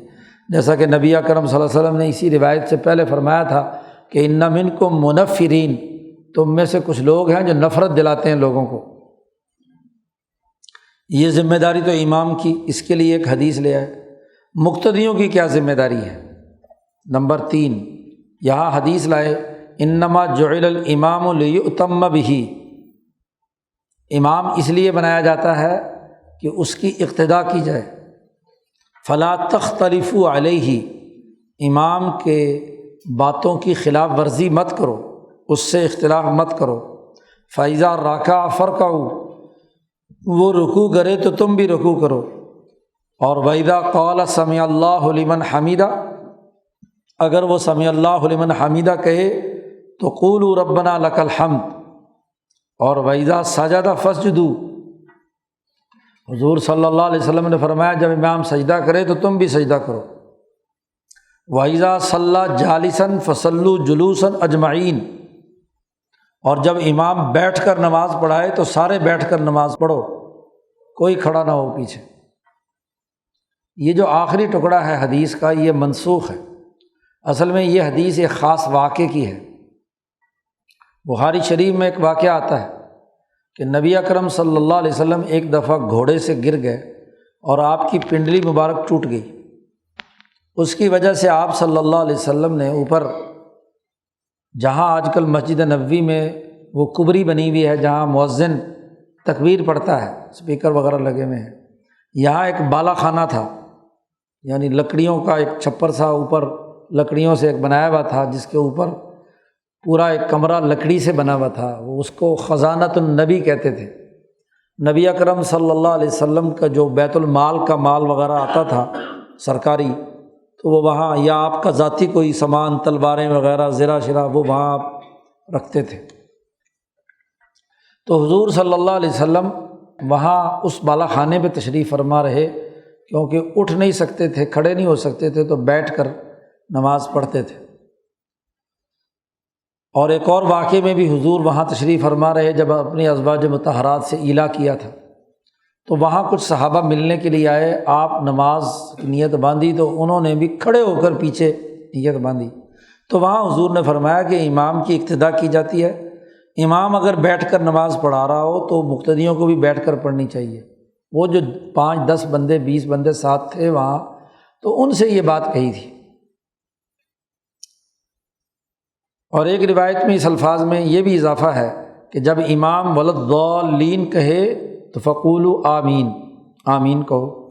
جیسا کہ نبی اکرم صلی اللہ علیہ وسلم نے اسی روایت سے پہلے فرمایا تھا کہ ان منکم منفرین، تم میں سے کچھ لوگ ہیں جو نفرت دلاتے ہیں لوگوں کو۔ یہ ذمہ داری تو امام کی، اس کے لیے ایک حدیث لے آئے۔ مقتدیوں کی کیا ذمہ داری ہے؟ نمبر 3 یہاں حدیث لائے، انما جعل الامام لیؤتم بہ، امام اس لیے بنایا جاتا ہے کہ اس کی اقتداء کی جائے۔ فلا تختلفوا علیہ، امام کے باتوں کی خلاف ورزی مت کرو، اس سے اختلاف مت کرو۔ فاذا رکع فرکعوا، وہ رکوع کرے تو تم بھی رکوع کرو۔ اور وَإِذَا قَالَ سَمِعَ اللَّهُ لِمَنْ حَمِدَ، اگر وہ سمع اللہ لمن حمیدہ کہے تو قولوا ربنا لک الحمد۔ اور وَإِذَا سَجَدَ فَاسْجُدُوا، حضور صلی اللہ علیہ وسلم نے فرمایا جب امام سجدہ کرے تو تم بھی سجدہ کرو۔ وَإِذَا صَلَّى جَالِسًا فَصَلُّوا جُلُوسًا أَجْمَعِينَ، اور جب امام بیٹھ کر نماز پڑھائے تو سارے بیٹھ کر نماز پڑھو، کوئی کھڑا نہ ہو پیچھے۔ یہ جو آخری ٹکڑا ہے حدیث کا یہ منسوخ ہے، اصل میں یہ حدیث ایک خاص واقعے کی ہے۔ بخاری شریف میں ایک واقعہ آتا ہے کہ نبی اکرم صلی اللہ علیہ وسلم ایک دفعہ گھوڑے سے گر گئے اور آپ کی پنڈلی مبارک ٹوٹ گئی۔ اس کی وجہ سے آپ صلی اللہ علیہ وسلم نے اوپر، جہاں آج کل مسجد نبوی میں وہ کبری بنی ہوئی ہے جہاں مؤذن تکبیر پڑھتا ہے، اسپیکر وغیرہ لگے ہوئے ہیں، یہاں ایک بالا خانہ تھا، یعنی لکڑیوں کا ایک چھپر سا اوپر لکڑیوں سے ایک بنایا ہوا تھا، جس کے اوپر پورا ایک کمرہ لکڑی سے بنا ہوا تھا، وہ اس کو خزانۃ النبی کہتے تھے۔ نبی اکرم صلی اللہ علیہ وسلم کا جو بیت المال کا مال وغیرہ آتا تھا سرکاری، تو وہ وہاں، یا آپ کا ذاتی کوئی سامان، تلواریں وغیرہ، زرہ شرہ، وہ وہاں آپ رکھتے تھے۔ تو حضور صلی اللہ علیہ وسلم وہاں اس بالا خانے پہ تشریف فرما رہے، کیونکہ اٹھ نہیں سکتے تھے، کھڑے نہیں ہو سکتے تھے، تو بیٹھ کر نماز پڑھتے تھے۔ اور ایک اور واقعے میں بھی حضور وہاں تشریف فرما رہے جب اپنی ازواج مطہرات سے ایلا کیا تھا، تو وہاں کچھ صحابہ ملنے کے لیے آئے، آپ نماز کی نیت باندھی تو انہوں نے بھی کھڑے ہو کر پیچھے نیت باندھی، تو وہاں حضور نے فرمایا کہ امام کی اقتداء کی جاتی ہے، امام اگر بیٹھ کر نماز پڑھا رہا ہو تو مقتدیوں کو بھی بیٹھ کر پڑھنی چاہیے۔ وہ جو 5 10 بندے 20 بندے ساتھ تھے وہاں، تو ان سے یہ بات کہی تھی۔ اور ایک روایت میں اس الفاظ میں یہ بھی اضافہ ہے کہ جب امام ولضالین کہے تو فقولوا آمین، آمین کہو۔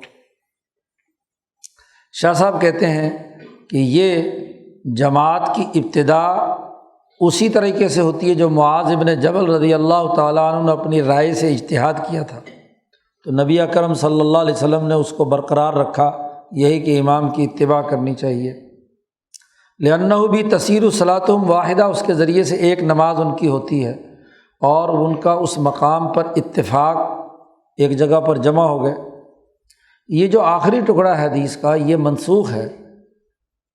شاہ صاحب کہتے ہیں کہ یہ جماعت کی ابتدا اسی طریقے سے ہوتی ہے جو معاذ ابن جبل رضی اللہ تعالیٰ عنہ نے اپنی رائے سے اجتہاد کیا تھا، تو نبی اکرم صلی اللہ علیہ وسلم نے اس کو برقرار رکھا، یہی کہ امام کی اتباع کرنی چاہیے۔ لأنہ بھی تسیر صلاتہم واحدہ، اس کے ذریعے سے ایک نماز ان کی ہوتی ہے، اور ان کا اس مقام پر اتفاق، ایک جگہ پر جمع ہو گئے۔ یہ جو آخری ٹکڑا ہے حدیث کا یہ منسوخ ہے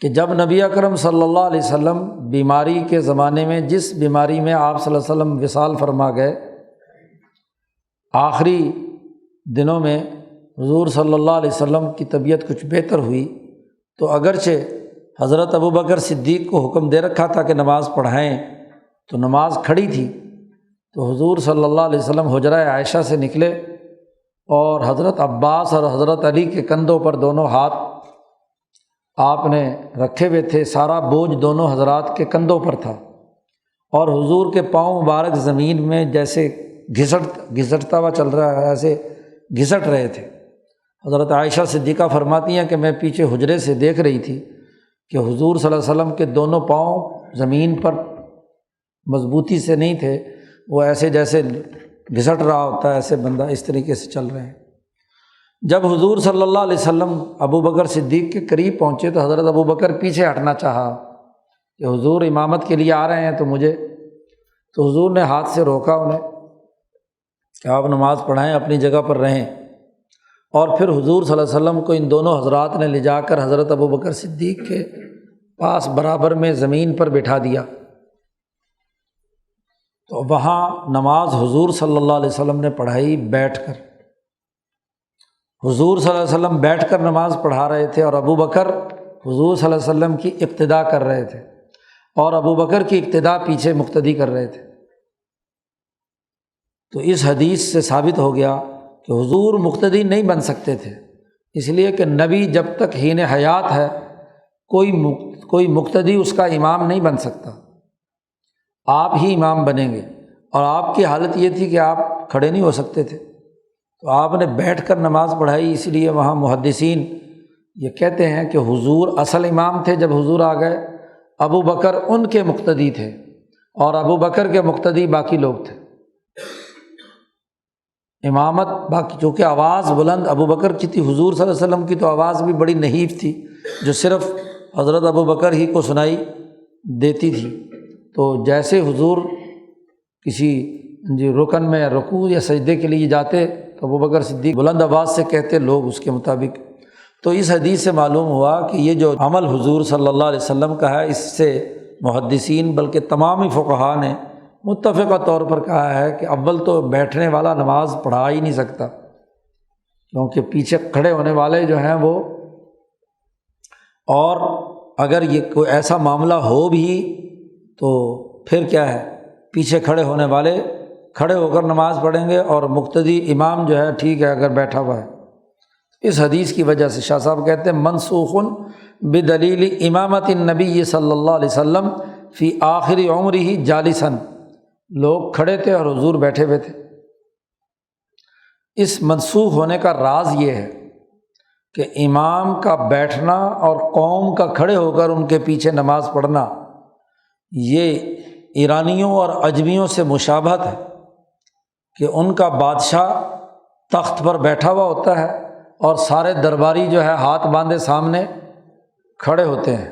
کہ جب نبی اکرم صلی اللہ علیہ وسلم بیماری کے زمانے میں، جس بیماری میں آپ صلی اللہ علیہ وسلم وصال فرما گئے، آخری دنوں میں حضور صلی اللہ علیہ وسلم کی طبیعت کچھ بہتر ہوئی، تو اگرچہ حضرت ابوبکر صدیق کو حکم دے رکھا تھا کہ نماز پڑھائیں، تو نماز کھڑی تھی، تو حضور صلی اللہ علیہ وسلم حجرہ عائشہ سے نکلے اور حضرت عباس اور حضرت علی کے کندھوں پر دونوں ہاتھ آپ نے رکھے ہوئے تھے، سارا بوجھ دونوں حضرات کے کندھوں پر تھا، اور حضور کے پاؤں مبارک زمین میں جیسے گھسٹتا ہوا چل رہا ہے ایسے گھسٹ رہے تھے۔ حضرت عائشہ صدیقہ فرماتی ہیں کہ میں پیچھے حجرے سے دیکھ رہی تھی کہ حضور صلی اللہ علیہ وسلم کے دونوں پاؤں زمین پر مضبوطی سے نہیں تھے، وہ ایسے جیسے گھسٹ رہا ہوتا ہے، ایسے بندہ اس طریقے سے چل رہے ہیں۔ جب حضور صلی اللہ علیہ وسلم ابوبکر صدیق کے قریب پہنچے تو حضرت ابوبکر پیچھے ہٹنا چاہا کہ حضور امامت کے لیے آ رہے ہیں تو حضور نے ہاتھ سے روکا انہیں کہ آپ نماز پڑھائیں، اپنی جگہ پر رہیں، اور پھر حضور صلی اللہ علیہ وسلم کو ان دونوں حضرات نے لے جا کر حضرت ابوبکر صدیق کے پاس برابر میں زمین پر بٹھا دیا۔ تو وہاں نماز حضور صلی اللہ علیہ وسلم نے پڑھائی بیٹھ کر۔ حضور صلی اللہ علیہ وسلم بیٹھ کر نماز پڑھا رہے تھے اور ابوبکر حضور صلی اللہ علیہ وسلم کی اقتدا کر رہے تھے، اور ابوبکر کی اقتدا پیچھے مقتدی کر رہے تھے۔ تو اس حدیث سے ثابت ہو گیا کہ حضور مقتدی نہیں بن سکتے تھے، اس لیے کہ نبی جب تک حین حیات ہے کوئی مقتدی اس کا امام نہیں بن سکتا، آپ ہی امام بنیں گے، اور آپ کی حالت یہ تھی کہ آپ کھڑے نہیں ہو سکتے تھے، تو آپ نے بیٹھ کر نماز پڑھائی۔ اس لیے وہاں محدثین یہ کہتے ہیں کہ حضور اصل امام تھے جب حضور آ گئے، ابو بکر ان کے مقتدی تھے، اور ابو بکر کے مقتدی باقی لوگ تھے۔ امامت باقی، چونکہ آواز بلند ابو بکر کی تھی، حضور صلی اللہ علیہ وسلم کی تو آواز بھی بڑی نحیف تھی جو صرف حضرت ابو بکر ہی کو سنائی دیتی تھی۔ تو جیسے حضور کسی رکن میں رکوع یا سجدے کے لیے جاتے تو ابو بکر صدیق بلند آواز سے کہتے، لوگ اس کے مطابق۔ تو اس حدیث سے معلوم ہوا کہ یہ جو عمل حضور صلی اللہ علیہ وسلم کا ہے، اس سے محدثین بلکہ تمام فقہاء نے متفقہ طور پر کہا ہے کہ اول تو بیٹھنے والا نماز پڑھا ہی نہیں سکتا، کیونکہ پیچھے کھڑے ہونے والے جو ہیں وہ، اور اگر یہ کوئی ایسا معاملہ ہو بھی تو پھر کیا ہے، پیچھے کھڑے ہونے والے کھڑے ہو کر نماز پڑھیں گے، اور مقتدی امام جو ہے ٹھیک ہے اگر بیٹھا ہوا ہے۔ اس حدیث کی وجہ سے شاہ صاحب کہتے ہیں منسوخ بدلیل امامت النبی صلی اللہ علیہ وسلم فی آخر عمرہ جالساً، لوگ کھڑے تھے اور حضور بیٹھے ہوئے تھے۔ اس منسوخ ہونے کا راز یہ ہے کہ امام کا بیٹھنا اور قوم کا کھڑے ہو کر ان کے پیچھے نماز پڑھنا، یہ ایرانیوں اور عجمیوں سے مشابہت ہے کہ ان کا بادشاہ تخت پر بیٹھا ہوا ہوتا ہے اور سارے درباری جو ہے ہاتھ باندھے سامنے کھڑے ہوتے ہیں۔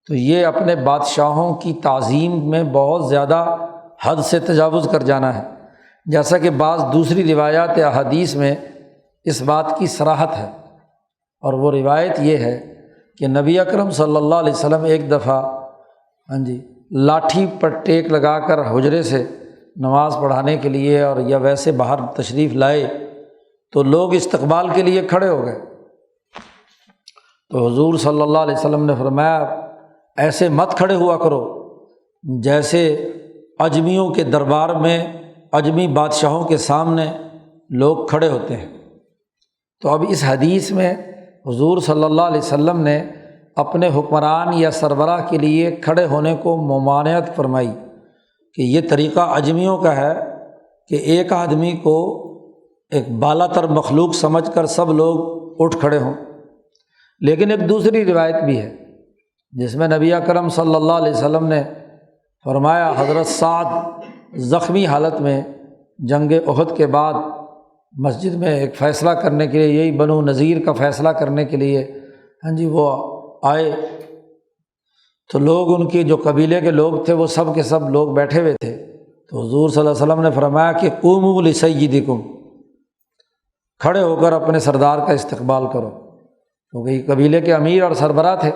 تو یہ اپنے بادشاہوں کی تعظیم میں بہت زیادہ حد سے تجاوز کر جانا ہے، جیسا کہ بعض دوسری روایات یا حدیث میں اس بات کی صراحت ہے، اور وہ روایت یہ ہے کہ نبی اکرم صلی اللہ علیہ وسلم ایک دفعہ لاٹھی پر ٹیک لگا کر حجرے سے نماز پڑھانے کے لیے اور یا ویسے باہر تشریف لائے، تو لوگ استقبال کے لیے کھڑے ہو گئے، تو حضور صلی اللہ علیہ وسلم نے فرمایا ایسے مت کھڑے ہوا کرو جیسے عجمیوں کے دربار میں عجمی بادشاہوں کے سامنے لوگ کھڑے ہوتے ہیں۔ تو اب اس حدیث میں حضور صلی اللہ علیہ وسلم نے اپنے حکمران یا سربراہ کے لیے کھڑے ہونے کو ممانعت فرمائی کہ یہ طریقہ عجمیوں کا ہے کہ ایک آدمی کو ایک بالا تر مخلوق سمجھ کر سب لوگ اٹھ کھڑے ہوں۔ لیکن ایک دوسری روایت بھی ہے جس میں نبی اکرم صلی اللہ علیہ وسلم نے فرمایا، حضرت سعد زخمی حالت میں جنگ احد کے بعد مسجد میں ایک فیصلہ کرنے کے لیے، یہی بنو نذیر کا فیصلہ کرنے کے لیے وہ آئے، تو لوگ ان کے جو قبیلے کے لوگ تھے وہ سب کے سب لوگ بیٹھے ہوئے تھے، تو حضور صلی اللہ علیہ وسلم نے فرمایا کہ قوموا لسیدکم، کھڑے ہو کر اپنے سردار کا استقبال کرو، کیونکہ یہ قبیلے کے امیر اور سربراہ تھے۔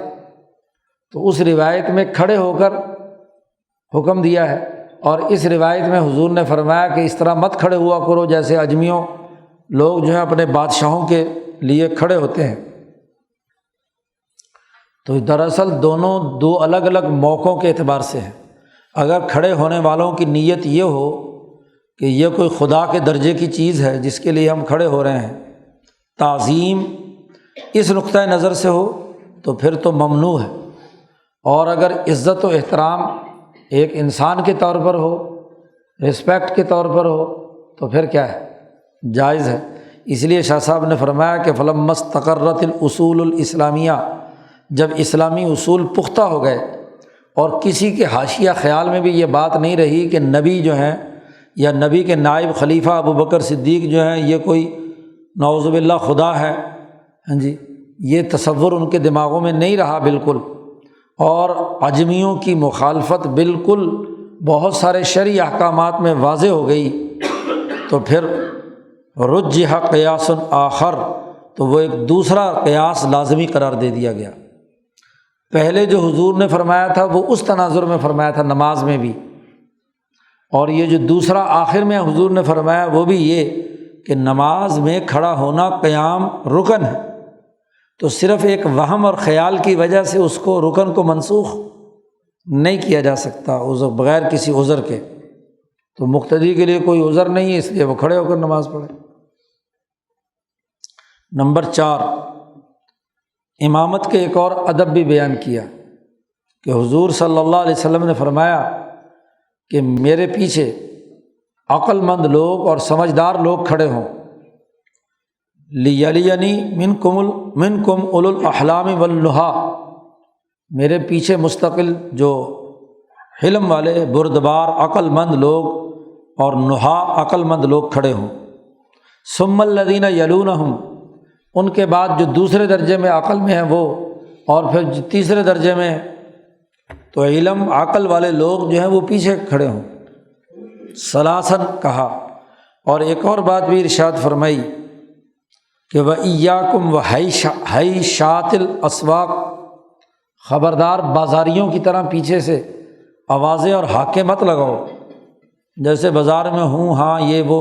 تو اس روایت میں کھڑے ہو کر حکم دیا ہے، اور اس روایت میں حضور نے فرمایا کہ اس طرح مت کھڑے ہوا کرو جیسے عجمیوں لوگ جو ہیں اپنے بادشاہوں کے لیے کھڑے ہوتے ہیں۔ تو دراصل دو الگ الگ موقعوں کے اعتبار سے ہیں۔ اگر کھڑے ہونے والوں کی نیت یہ ہو کہ یہ کوئی خدا کے درجے کی چیز ہے جس کے لیے ہم کھڑے ہو رہے ہیں، تعظیم اس نقطۂ نظر سے ہو تو پھر تو ممنوع ہے، اور اگر عزت و احترام ایک انسان کے طور پر ہو، رسپیکٹ کے طور پر ہو، تو پھر کیا ہے، جائز ہے۔ اس لیے شاہ صاحب نے فرمایا کہ فلما استقرت الاصول الاسلامیہ، جب اسلامی اصول پختہ ہو گئے اور کسی کے حاشیہ خیال میں بھی یہ بات نہیں رہی کہ نبی جو ہیں یا نبی کے نائب خلیفہ ابو بکر صدیق جو ہیں یہ کوئی نعوذ باللہ خدا ہے، یہ تصور ان کے دماغوں میں نہیں رہا بالکل، اور عجمیوں کی مخالفت بالکل بہت سارے شرعی احکامات میں واضح ہو گئی، تو پھر رجح قیاس آخر، تو وہ ایک دوسرا قیاس لازمی قرار دے دیا گیا۔ پہلے جو حضور نے فرمایا تھا وہ اس تناظر میں فرمایا تھا نماز میں بھی، اور یہ جو دوسرا آخر میں حضور نے فرمایا وہ بھی یہ کہ نماز میں کھڑا ہونا قیام رکن ہے، تو صرف ایک وہم اور خیال کی وجہ سے اس کو رکن کو منسوخ نہیں کیا جا سکتا بغیر کسی عذر کے، تو مقتدی کے لیے کوئی عذر نہیں ہے، اس لیے وہ کھڑے ہو کر نماز پڑھے۔ نمبر 4، امامت کے ایک اور ادب بھی بیان کیا کہ حضور صلی اللہ علیہ وسلم نے فرمایا کہ میرے پیچھے عقل مند لوگ اور سمجھدار لوگ کھڑے ہوں، لیلینی منکم اولو الاحلام والنہا، میرے پیچھے مستقل جو حلم والے بردبار عقل مند لوگ اور نہا عقل مند لوگ کھڑے ہوں، ثم الذین یلونہم، ان کے بعد جو دوسرے درجے میں عقل میں ہیں وہ، اور پھر جو تیسرے درجے میں تو علم عقل والے لوگ جو ہیں وہ پیچھے کھڑے ہوں۔ ثلاثاً کہا، اور ایک اور بات بھی ارشاد فرمائی کہ وَإِيَّاكُمْ وَهَيْشَاتِ الْأَسْوَاقِ، خبردار بازاریوں کی طرح پیچھے سے آوازیں اور ہاکے مت لگاؤ، جیسے بازار میں ہوں ہاں یہ وہ،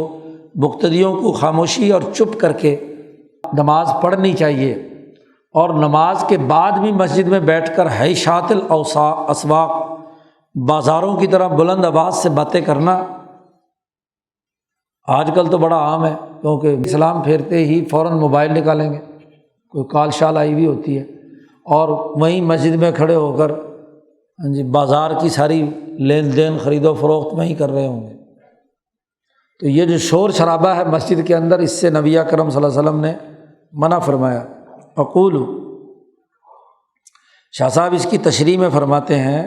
مقتدیوں کو خاموشی اور چپ کر کے نماز پڑھنی چاہیے، اور نماز کے بعد بھی مسجد میں بیٹھ کر ہیشات الاسواق، بازاروں کی طرح بلند آواز سے باتیں کرنا آج کل تو بڑا عام ہے، کیونکہ اسلام پھیرتے ہی فوراً موبائل نکالیں گے، کوئی کال شال آئی ہوئی ہوتی ہے، اور وہیں مسجد میں کھڑے ہو کر بازار کی ساری لین دین خرید و فروخت میں ہی کر رہے ہوں گے۔ تو یہ جو شور شرابہ ہے مسجد کے اندر، اس سے نبی اکرم صلی اللہ علیہ وسلم نے منع فرمایا۔ اقول، شاہ صاحب اس کی تشریح میں فرماتے ہیں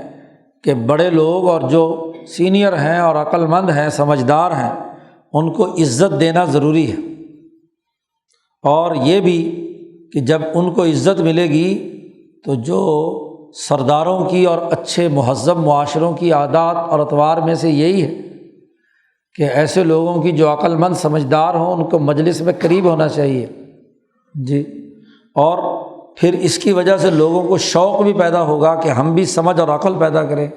کہ بڑے لوگ اور جو سینئر ہیں اور عقل مند ہیں، سمجھدار ہیں، ان کو عزت دینا ضروری ہے، اور یہ بھی کہ جب ان کو عزت ملے گی تو جو سرداروں کی اور اچھے مہذب معاشروں کی عادات اور اطوار میں سے یہی ہے کہ ایسے لوگوں کی جو عقل مند سمجھدار ہوں ان کو مجلس میں قریب ہونا چاہیے جی، اور پھر اس کی وجہ سے لوگوں کو شوق بھی پیدا ہوگا کہ ہم بھی سمجھ اور عقل پیدا کریں،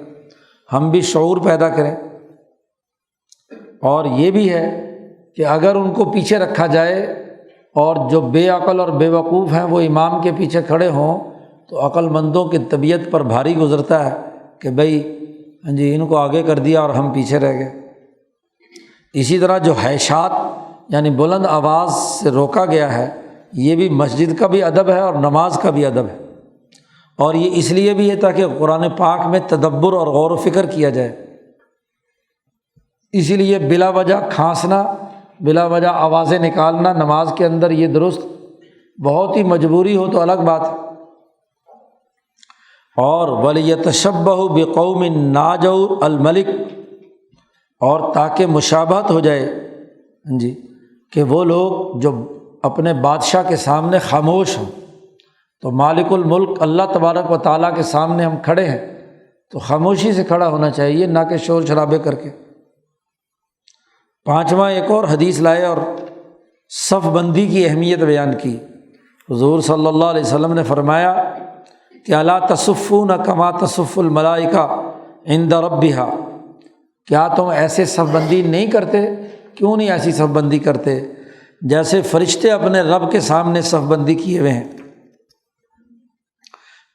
ہم بھی شعور پیدا کریں۔ اور یہ بھی ہے کہ اگر ان کو پیچھے رکھا جائے اور جو بے عقل اور بے وقوف ہیں وہ امام کے پیچھے کھڑے ہوں تو عقل مندوں کی طبیعت پر بھاری گزرتا ہے کہ بھئی جی ان کو آگے کر دیا اور ہم پیچھے رہ گئے۔ اسی طرح جو حیشات یعنی بلند آواز سے روکا گیا ہے، یہ بھی مسجد کا بھی ادب ہے اور نماز کا بھی ادب ہے، اور یہ اس لیے بھی ہے تاکہ قرآن پاک میں تدبر اور غور و فکر کیا جائے۔ اسی لیے بلا وجہ کھانسنا، بلا وجہ آوازیں نکالنا نماز کے اندر یہ درست، بہت ہی مجبوری ہو تو الگ بات ہے۔ اور وَلِيَتَشَبَّهُ بِقَوْمٍ نَاجَوْا الْمَلِكِ، اور تاکہ مشابہت ہو جائے جی کہ وہ لوگ جو اپنے بادشاہ کے سامنے خاموش ہوں، تو مالک الملک اللہ تبارک و تعالیٰ کے سامنے ہم کھڑے ہیں تو خاموشی سے کھڑا ہونا چاہیے، نہ کہ شور شرابے کر کے۔ پانچواں ایک اور حدیث لائے اور صف بندی کی اہمیت بیان کی۔ حضور صلی اللہ علیہ وسلم نے فرمایا کہ الا تصفون کما تصف الملائکہ عند ربہا، کیا تم ایسے صف بندی نہیں کرتے؟ کیوں نہیں ایسی صف بندی کرتے جیسے فرشتے اپنے رب کے سامنے صف بندی کیے ہوئے ہیں؟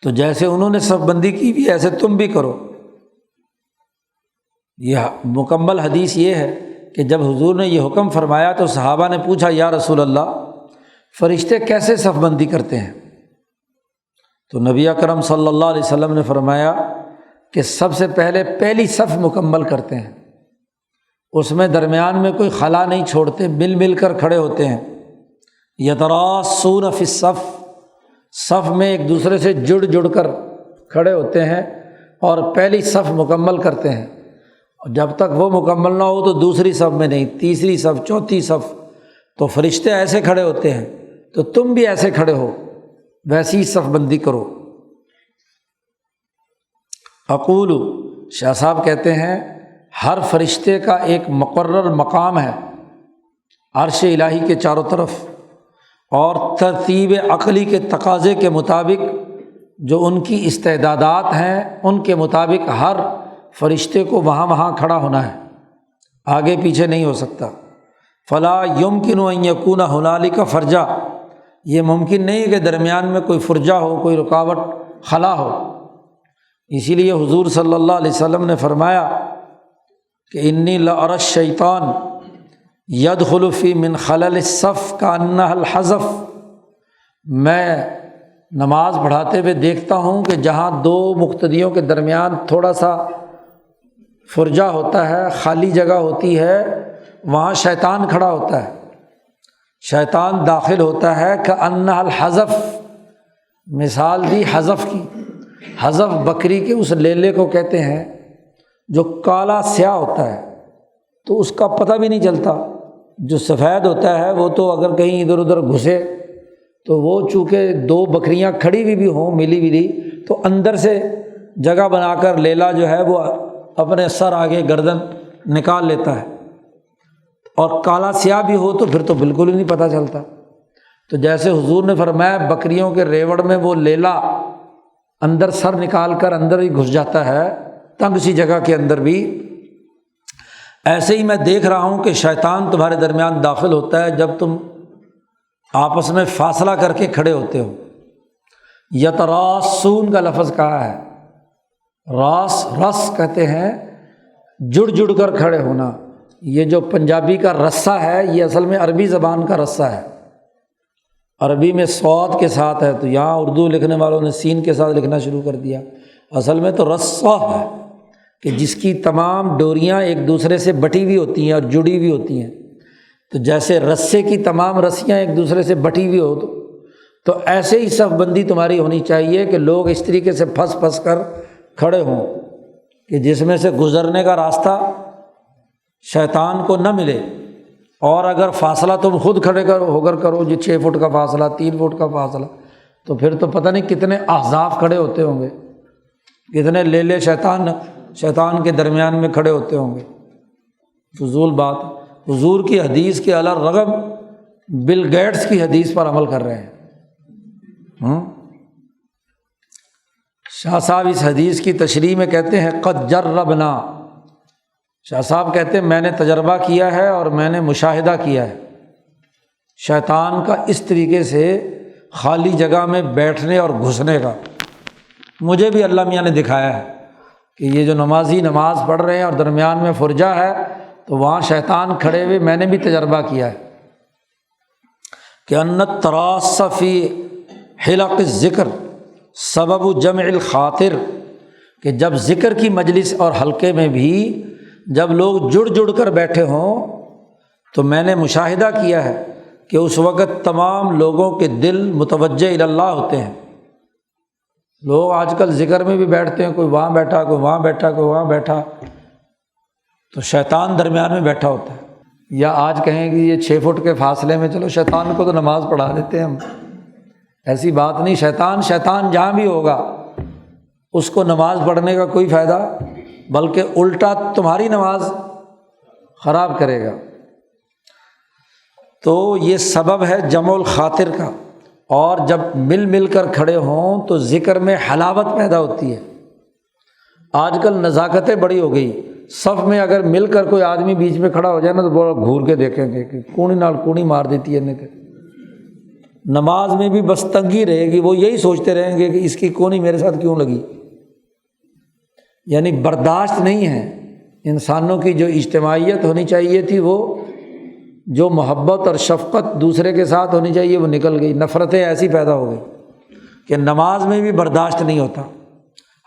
تو جیسے انہوں نے صف بندی کی بھی ایسے تم بھی کرو۔ یہ مکمل حدیث یہ ہے کہ جب حضور نے یہ حکم فرمایا تو صحابہ نے پوچھا یا رسول اللہ فرشتے کیسے صف بندی کرتے ہیں؟ تو نبی اکرم صلی اللہ علیہ وسلم نے فرمایا کہ سب سے پہلے پہلی صف مکمل کرتے ہیں، اس میں درمیان میں کوئی خلا نہیں چھوڑتے، مل مل کر کھڑے ہوتے ہیں۔ یتراصون فی الصف، صف میں ایک دوسرے سے جڑ جڑ کر کھڑے ہوتے ہیں اور پہلی صف مکمل کرتے ہیں، جب تک وہ مکمل نہ ہو تو دوسری صف میں نہیں، تیسری صف، چوتھی صف۔ تو فرشتے ایسے کھڑے ہوتے ہیں تو تم بھی ایسے کھڑے ہو، ویسی صف بندی کرو۔ اقول، شاہ صاحب کہتے ہیں ہر فرشتے کا ایک مقرر مقام ہے عرش الہی کے چاروں طرف، اور ترتیب عقلی کے تقاضے کے مطابق جو ان کی استعدادات ہیں ان کے مطابق ہر فرشتے کو وہاں کھڑا ہونا ہے، آگے پیچھے نہیں ہو سکتا۔ فلا یمکن ان یکون ہنالک فرجہ، یہ ممکن نہیں کہ درمیان میں کوئی فرجہ ہو، کوئی رکاوٹ خلا ہو۔ اسی لیے حضور صلی اللہ علیہ وسلم نے فرمایا کہ انی لأری الشیطان یدخل فی من خلل الصف کأنہ الحذف، میں نماز پڑھاتے ہوئے دیکھتا ہوں کہ جہاں دو مقتدیوں کے درمیان تھوڑا سا فرجہ ہوتا ہے، خالی جگہ ہوتی ہے، وہاں شیطان کھڑا ہوتا ہے، شیطان داخل ہوتا ہے کأنہ الحذف، مثال دی حذف کی۔ حذف بکری کے اس لیلے کو کہتے ہیں جو کالا سیاہ ہوتا ہے، تو اس کا پتہ بھی نہیں چلتا۔ جو سفید ہوتا ہے وہ تو اگر کہیں ادھر ادھر گھسے تو وہ چونکہ دو بکریاں کھڑی ہوئی بھی ہوں ملی ملی، تو اندر سے جگہ بنا کر لیلا جو ہے وہ اپنے سر آگے گردن نکال لیتا ہے، اور کالا سیاہ بھی ہو تو پھر تو بالکل ہی نہیں پتہ چلتا۔ تو جیسے حضور نے فرمایا بکریوں کے ریوڑ میں وہ لیلا اندر سر نکال کر اندر ہی گھس جاتا ہے تنگ سی جگہ کے اندر بھی، ایسے ہی میں دیکھ رہا ہوں کہ شیطان تمہارے درمیان داخل ہوتا ہے جب تم آپس میں فاصلہ کر کے کھڑے ہوتے ہو۔ یتراصون کا لفظ کہا ہے، رس کہتے ہیں جڑ کر کھڑے ہونا۔ یہ جو پنجابی کا رسہ ہے یہ اصل میں عربی زبان کا رسہ ہے، عربی میں صاد کے ساتھ ہے، تو یہاں اردو لکھنے والوں نے سین کے ساتھ لکھنا شروع کر دیا۔ اصل میں تو رسہ ہے کہ جس کی تمام ڈوریاں ایک دوسرے سے بٹی ہوئی ہوتی ہیں اور جڑی ہوئی ہوتی ہیں، تو جیسے رسے کی تمام رسیاں ایک دوسرے سے بٹی ہوئی ہو تو ایسے ہی صف بندی تمہاری ہونی چاہیے کہ لوگ اس طریقے سے پھنس کر کھڑے ہوں کہ جس میں سے گزرنے کا راستہ شیطان کو نہ ملے۔ اور اگر فاصلہ تم خود کھڑے ہو کر کرو جی 6 فٹ کا فاصلہ، 3 فٹ کا فاصلہ، تو پھر تو پتہ نہیں کتنے احزاب کھڑے ہوتے ہوں گے، کتنے لیلے شیطان کے درمیان میں کھڑے ہوتے ہوں گے۔ فضول بات۔ حضور کی حدیث کے علی الرغم بل گیٹس کی حدیث پر عمل کر رہے ہیں۔ شاہ صاحب اس حدیث کی تشریح میں کہتے ہیں قد جربنا، شاہ صاحب کہتے ہیں میں نے تجربہ کیا ہے اور میں نے مشاہدہ کیا ہے شیطان کا اس طریقے سے خالی جگہ میں بیٹھنے اور گھسنے کا۔ مجھے بھی اللہ میاں نے دکھایا ہے کہ یہ جو نمازی نماز پڑھ رہے ہیں اور درمیان میں فرجہ ہے تو وہاں شیطان کھڑے ہوئے، میں نے بھی تجربہ کیا ہے کہ ان التراص فی حلق الذکر سبب جمع الخاطر، کہ جب ذکر کی مجلس اور حلقے میں بھی جب لوگ جڑ کر بیٹھے ہوں تو میں نے مشاہدہ کیا ہے کہ اس وقت تمام لوگوں کے دل متوجہ الی اللہ ہوتے ہیں۔ لوگ آج کل ذکر میں بھی بیٹھتے ہیں، کوئی وہاں بیٹھا، کوئی وہاں بیٹھا، کوئی وہاں بیٹھا، تو شیطان درمیان میں بیٹھا ہوتا ہے۔ یا آج کہیں کہ یہ 6 فٹ کے فاصلے میں چلو شیطان کو تو نماز پڑھا دیتے ہیں ہم، ایسی بات نہیں۔ شیطان جہاں بھی ہوگا اس کو نماز پڑھنے کا کوئی فائدہ، بلکہ الٹا تمہاری نماز خراب کرے گا۔ تو یہ سبب ہے جمع الخاطر کا، اور جب مل کر کھڑے ہوں تو ذکر میں حلاوت پیدا ہوتی ہے۔ آج کل نزاکتیں بڑی ہو گئی، صف میں اگر مل کر کوئی آدمی بیچ میں کھڑا ہو جائے نا تو بڑا گھور کے دیکھیں گے کہ کونی نال کونی مار دیتی ہے انہیں کہ نماز میں بھی بس تنگی رہے گی، وہ یہی سوچتے رہیں گے کہ اس کی کونی میرے ساتھ کیوں لگی۔ یعنی برداشت نہیں ہے انسانوں کی، جو اجتماعیت ہونی چاہیے تھی، وہ جو محبت اور شفقت دوسرے کے ساتھ ہونی چاہیے وہ نکل گئی، نفرتیں ایسی پیدا ہو گئی کہ نماز میں بھی برداشت نہیں ہوتا۔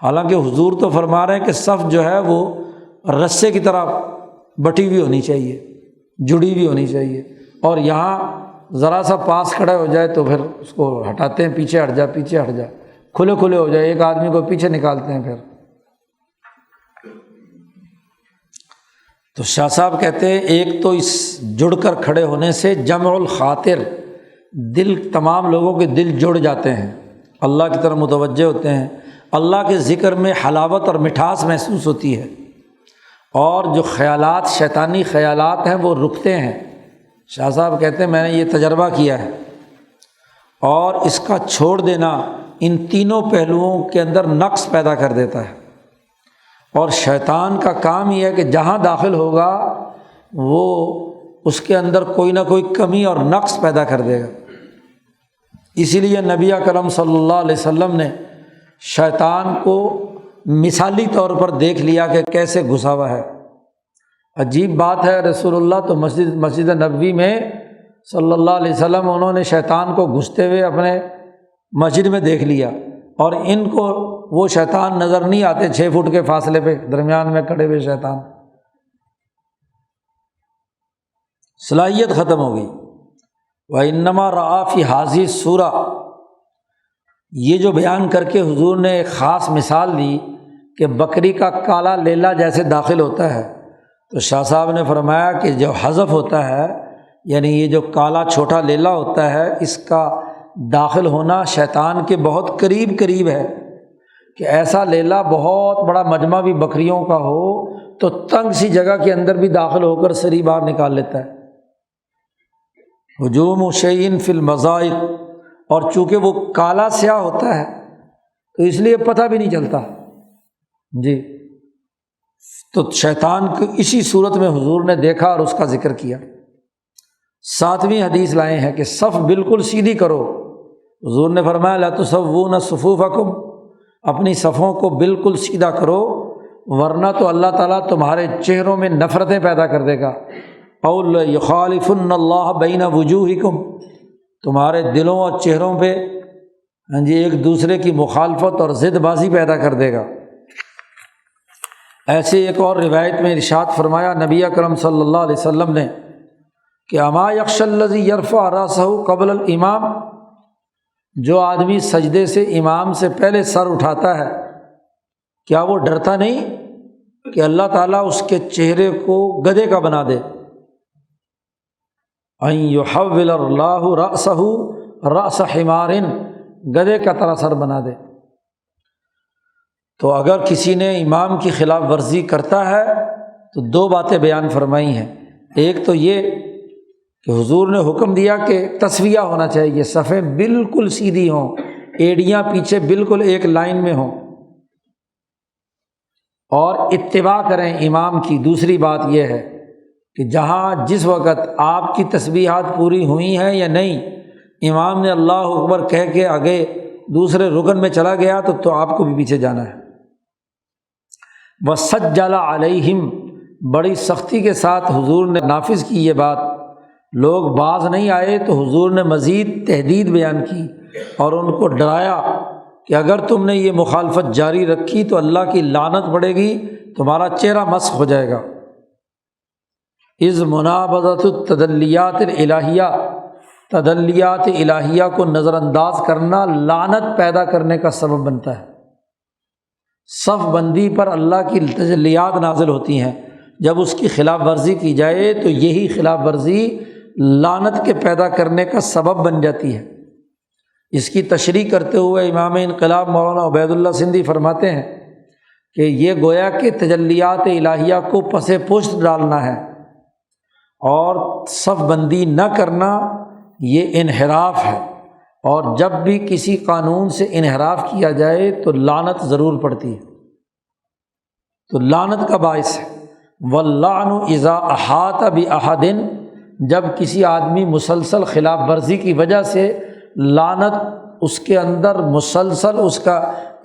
حالانکہ حضور تو فرما رہے ہیں کہ صف جو ہے وہ رسے کی طرح بٹی ہوئی ہونی چاہیے، جڑی ہوئی ہونی چاہیے، اور یہاں ذرا سا پاس کھڑے ہو جائے تو پھر اس کو ہٹاتے ہیں، پیچھے ہٹ جا، کھلے ہو جائے، ایک آدمی کو پیچھے نکالتے ہیں۔ پھر تو شاہ صاحب کہتے ہیں ایک تو اس جڑ کر کھڑے ہونے سے جمع الخاطر، دل، تمام لوگوں کے دل جڑ جاتے ہیں، اللہ کی طرف متوجہ ہوتے ہیں۔ اللہ کے ذکر میں حلاوت اور مٹھاس محسوس ہوتی ہے، اور جو خیالات شیطانی خیالات ہیں وہ رکتے ہیں۔ شاہ صاحب کہتے ہیں میں نے یہ تجربہ کیا ہے، اور اس کا چھوڑ دینا ان تینوں پہلوؤں کے اندر نقص پیدا کر دیتا ہے، اور شیطان کا کام یہ ہے کہ جہاں داخل ہوگا وہ اس کے اندر کوئی نہ کوئی کمی اور نقص پیدا کر دے گا۔ اسی لیے نبی اکرم صلی اللہ علیہ وسلم نے شیطان کو مثالی طور پر دیکھ لیا کہ کیسے گھسا ہوا ہے۔ عجیب بات ہے، رسول اللہ تو مسجد نبوی میں صلی اللہ علیہ وسلم انہوں نے شیطان کو گھستے ہوئے اپنے مسجد میں دیکھ لیا، اور ان کو وہ شیطان نظر نہیں آتے 6 فٹ کے فاصلے پہ درمیان میں کھڑے ہوئے شیطان، صلاحیت ختم ہو گئی۔ وَإِنَّمَا رَأَىٰ فِي هَٰذِهِ السُّورَةِ، یہ جو بیان کر کے حضور نے ایک خاص مثال دی کہ بکری کا کالا لیلا جیسے داخل ہوتا ہے، تو شاہ صاحب نے فرمایا کہ جو حذف ہوتا ہے، یعنی یہ جو کالا چھوٹا لیلا ہوتا ہے، اس کا داخل ہونا شیطان کے بہت قریب ہے، کہ ایسا لیلا بہت بڑا مجمع بھی بکریوں کا ہو تو تنگ سی جگہ کے اندر بھی داخل ہو کر سری باہر نکال لیتا ہے۔ ہجوم شیئن فی المضائق، اور چونکہ وہ کالا سیاہ ہوتا ہے تو اس لیے پتہ بھی نہیں چلتا جی۔ تو شیطان کو اسی صورت میں حضور نے دیکھا اور اس کا ذکر کیا۔ 7ویں حدیث لائے ہیں کہ صف بالکل سیدھی کرو۔ حضور نے فرمایا لا تصوون صفوفکم، اپنی صفوں کو بالکل سیدھا کرو، ورنہ تو اللہ تعالیٰ تمہارے چہروں میں نفرتیں پیدا کر دے گا۔ او لیخالفن اللہ بین وجوہکم، تمہارے دلوں اور چہروں پہ ایک دوسرے کی مخالفت اور ضد بازی پیدا کر دے گا۔ ایسے ایک اور روایت میں ارشاد فرمایا نبی اکرم صلی اللہ علیہ وسلم نے کہ اما یخشی الذی یرفع راسہ قبل الامام، جو آدمی سجدے سے امام سے پہلے سر اٹھاتا ہے، کیا وہ ڈرتا نہیں کہ اللہ تعالیٰ اس کے چہرے کو گدھے کا بنا دے؟ ان یحول اللہ رأسہ رأس حمار، گدھے کا طرح سر بنا دے۔ تو اگر کسی نے امام کی خلاف ورزی کرتا ہے تو 2 باتیں بیان فرمائی ہیں۔ ایک تو یہ کہ حضور نے حکم دیا کہ تسویہ ہونا چاہیے، صفیں بالکل سیدھی ہوں، ایڑیاں پیچھے بالکل ایک لائن میں ہوں، اور اتباع کریں امام کی۔ دوسری بات یہ ہے کہ جہاں جس وقت آپ کی تسبیحات پوری ہوئی ہیں یا نہیں، امام نے اللہ اکبر کہہ کے آگے دوسرے رکن میں چلا گیا تو آپ کو بھی پیچھے جانا ہے۔ وَسَجَّلَ عَلَيْهِمْ، بڑی سختی کے ساتھ حضور نے نافذ کی یہ بات۔ لوگ باز نہیں آئے تو حضور نے مزید تحدید بیان کی اور ان کو ڈرایا کہ اگر تم نے یہ مخالفت جاری رکھی تو اللہ کی لعنت پڑے گی، تمہارا چہرہ مسخ ہو جائے گا۔ اذ منابذۃ التدلیات الالہیہ، تدلیات الہیہ کو نظر انداز کرنا لعنت پیدا کرنے کا سبب بنتا ہے۔ صف بندی پر اللہ کی تجلیات نازل ہوتی ہیں، جب اس کی خلاف ورزی کی جائے تو یہی خلاف ورزی لعنت کے پیدا کرنے کا سبب بن جاتی ہے۔ اس کی تشریح کرتے ہوئے امام انقلاب مولانا عبید اللہ سندھی فرماتے ہیں کہ یہ گویا کہ تجلیات الہیہ کو پس پشت ڈالنا ہے، اور صف بندی نہ کرنا یہ انحراف ہے، اور جب بھی کسی قانون سے انحراف کیا جائے تو لعنت ضرور پڑتی ہے، تو لعنت کا باعث ہے۔ واللعن اذا احاط باحد، جب کسی آدمی مسلسل خلاف ورزی کی وجہ سے لعنت اس کے اندر مسلسل اس کا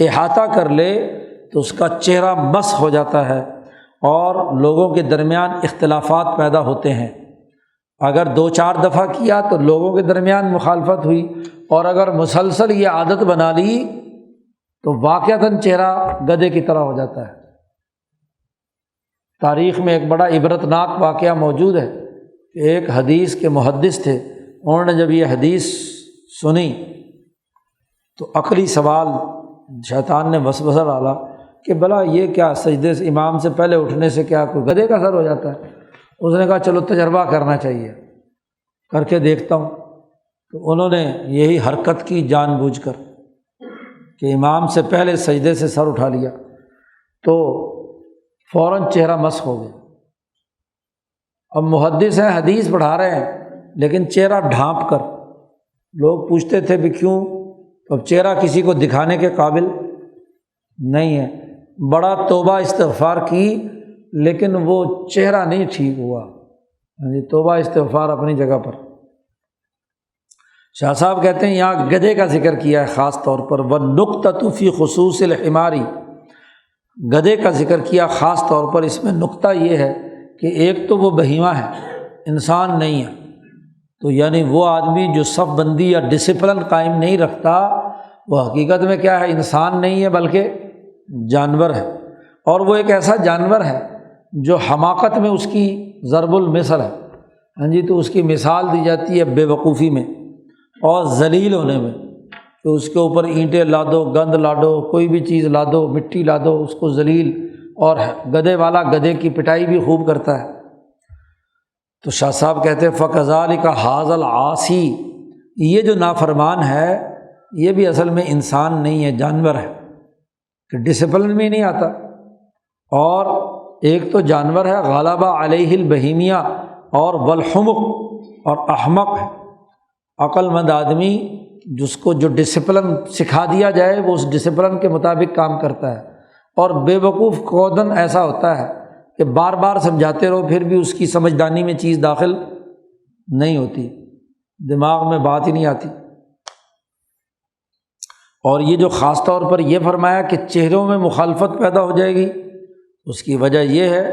احاطہ کر لے تو اس کا چہرہ مسخ ہو جاتا ہے اور لوگوں کے درمیان اختلافات پیدا ہوتے ہیں۔ اگر 2-4 دفعہ کیا تو لوگوں کے درمیان مخالفت ہوئی، اور اگر مسلسل یہ عادت بنا لی تو واقعتاً چہرہ گدھے کی طرح ہو جاتا ہے۔ تاریخ میں ایک بڑا عبرتناک واقعہ موجود ہے کہ ایک حدیث کے محدث تھے، انہوں نے جب یہ حدیث سنی تو عقلی سوال شیطان نے وسوسہ ڈالا کہ بھلا یہ کیا، سجدے سے امام سے پہلے اٹھنے سے کیا کوئی گدھے کا سر ہو جاتا ہے؟ اس نے کہا چلو تجربہ کرنا چاہیے، کر کے دیکھتا ہوں۔ تو انہوں نے یہی حرکت کی جان بوجھ کر کہ امام سے پہلے سجدے سے سر اٹھا لیا تو فوراً چہرہ مسح ہو گیا۔ اب محدث ہیں، حدیث پڑھا رہے ہیں، لیکن چہرہ ڈھانپ کر، لوگ پوچھتے تھے بھی کیوں؟ تو اب چہرہ کسی کو دکھانے کے قابل نہیں ہے، بڑا توبہ استغفار کی لیکن وہ چہرہ نہیں ٹھیک ہوا۔ توبہ استغفار اپنی جگہ پر۔ شاہ صاحب کہتے ہیں یہاں گدھے کا ذکر کیا ہے خاص طور پر، وَالنُّقْطَةُ فِي خُصُوصِ الْحِمَارِ، گدھے کا ذکر کیا خاص طور پر۔ اس میں نقطہ یہ ہے کہ ایک تو وہ بہیمہ ہے، انسان نہیں ہے، تو یعنی وہ آدمی جو صف بندی یا ڈسپلن قائم نہیں رکھتا وہ حقیقت میں کیا ہے؟ انسان نہیں ہے بلکہ جانور ہے، اور وہ ایک ایسا جانور ہے جو حماقت میں اس کی ضرب المثل ہے، تو اس کی مثال دی جاتی ہے بے وقوفی میں اور ذلیل ہونے میں، کہ اس کے اوپر اینٹیں لا دو، گند لا دو، کوئی بھی چیز لا دو، مٹی لا دو، اس کو ذلیل، اور گدھے والا گدھے کی پٹائی بھی خوب کرتا ہے۔ تو شاہ صاحب کہتے ہیں فَكَذَلِكَ هَذَا الْعَاصِي، یہ جو نافرمان ہے یہ بھی اصل میں انسان نہیں ہے، جانور ہے، کہ ڈسپلن میں نہیں آتا، اور ایک تو جانور ہے غلبہ علیہ البہیمیہ، اور والحمق، اور احمق ہے، عقل مند آدمی جس کو جو ڈسپلن سکھا دیا جائے وہ اس ڈسپلن کے مطابق کام کرتا ہے، اور بے وقوف کودن ایسا ہوتا ہے کہ بار بار سمجھاتے رہو پھر بھی اس کی سمجھدانی میں چیز داخل نہیں ہوتی، دماغ میں بات ہی نہیں آتی۔ اور یہ جو خاص طور پر یہ فرمایا کہ چہروں میں مخالفت پیدا ہو جائے گی، اس کی وجہ یہ ہے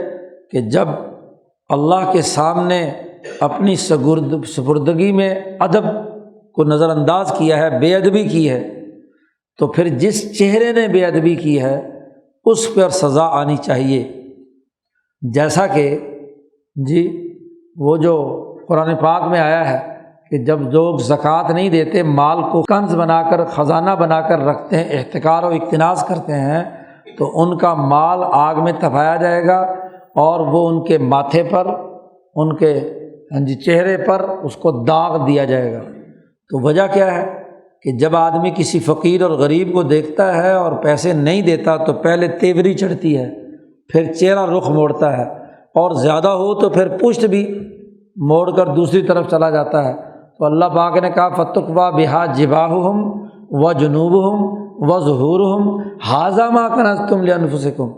کہ جب اللہ کے سامنے اپنی سپردگی میں ادب کو نظر انداز کیا ہے، بے ادبی کی ہے، تو پھر جس چہرے نے بے ادبی کی ہے اس پر سزا آنی چاہیے، جیسا کہ وہ جو قرآن پاک میں آیا ہے کہ جب لوگ زکوٰۃ نہیں دیتے، مال کو کنز بنا کر، خزانہ بنا کر رکھتے ہیں، احتکار و اکتناز کرتے ہیں، تو ان کا مال آگ میں تپایا جائے گا، اور وہ ان کے ماتھے پر، ان کے چہرے پر اس کو داغ دیا جائے گا۔ تو وجہ کیا ہے کہ جب آدمی کسی فقیر اور غریب کو دیکھتا ہے اور پیسے نہیں دیتا تو پہلے تیوری چڑھتی ہے، پھر چہرہ رخ موڑتا ہے، اور زیادہ ہو تو پھر پشت بھی موڑ کر دوسری طرف چلا جاتا ہے۔ تو اللہ پاک نے کہا فَتُقْوَىٰ بِهَا جِبَاهُهُمْ وَجُنُوبُهُمْ وَظُهُورُهُمْ هَٰذَا مَا كَنَزْتُمْ لِأَنفُسِكُمْ،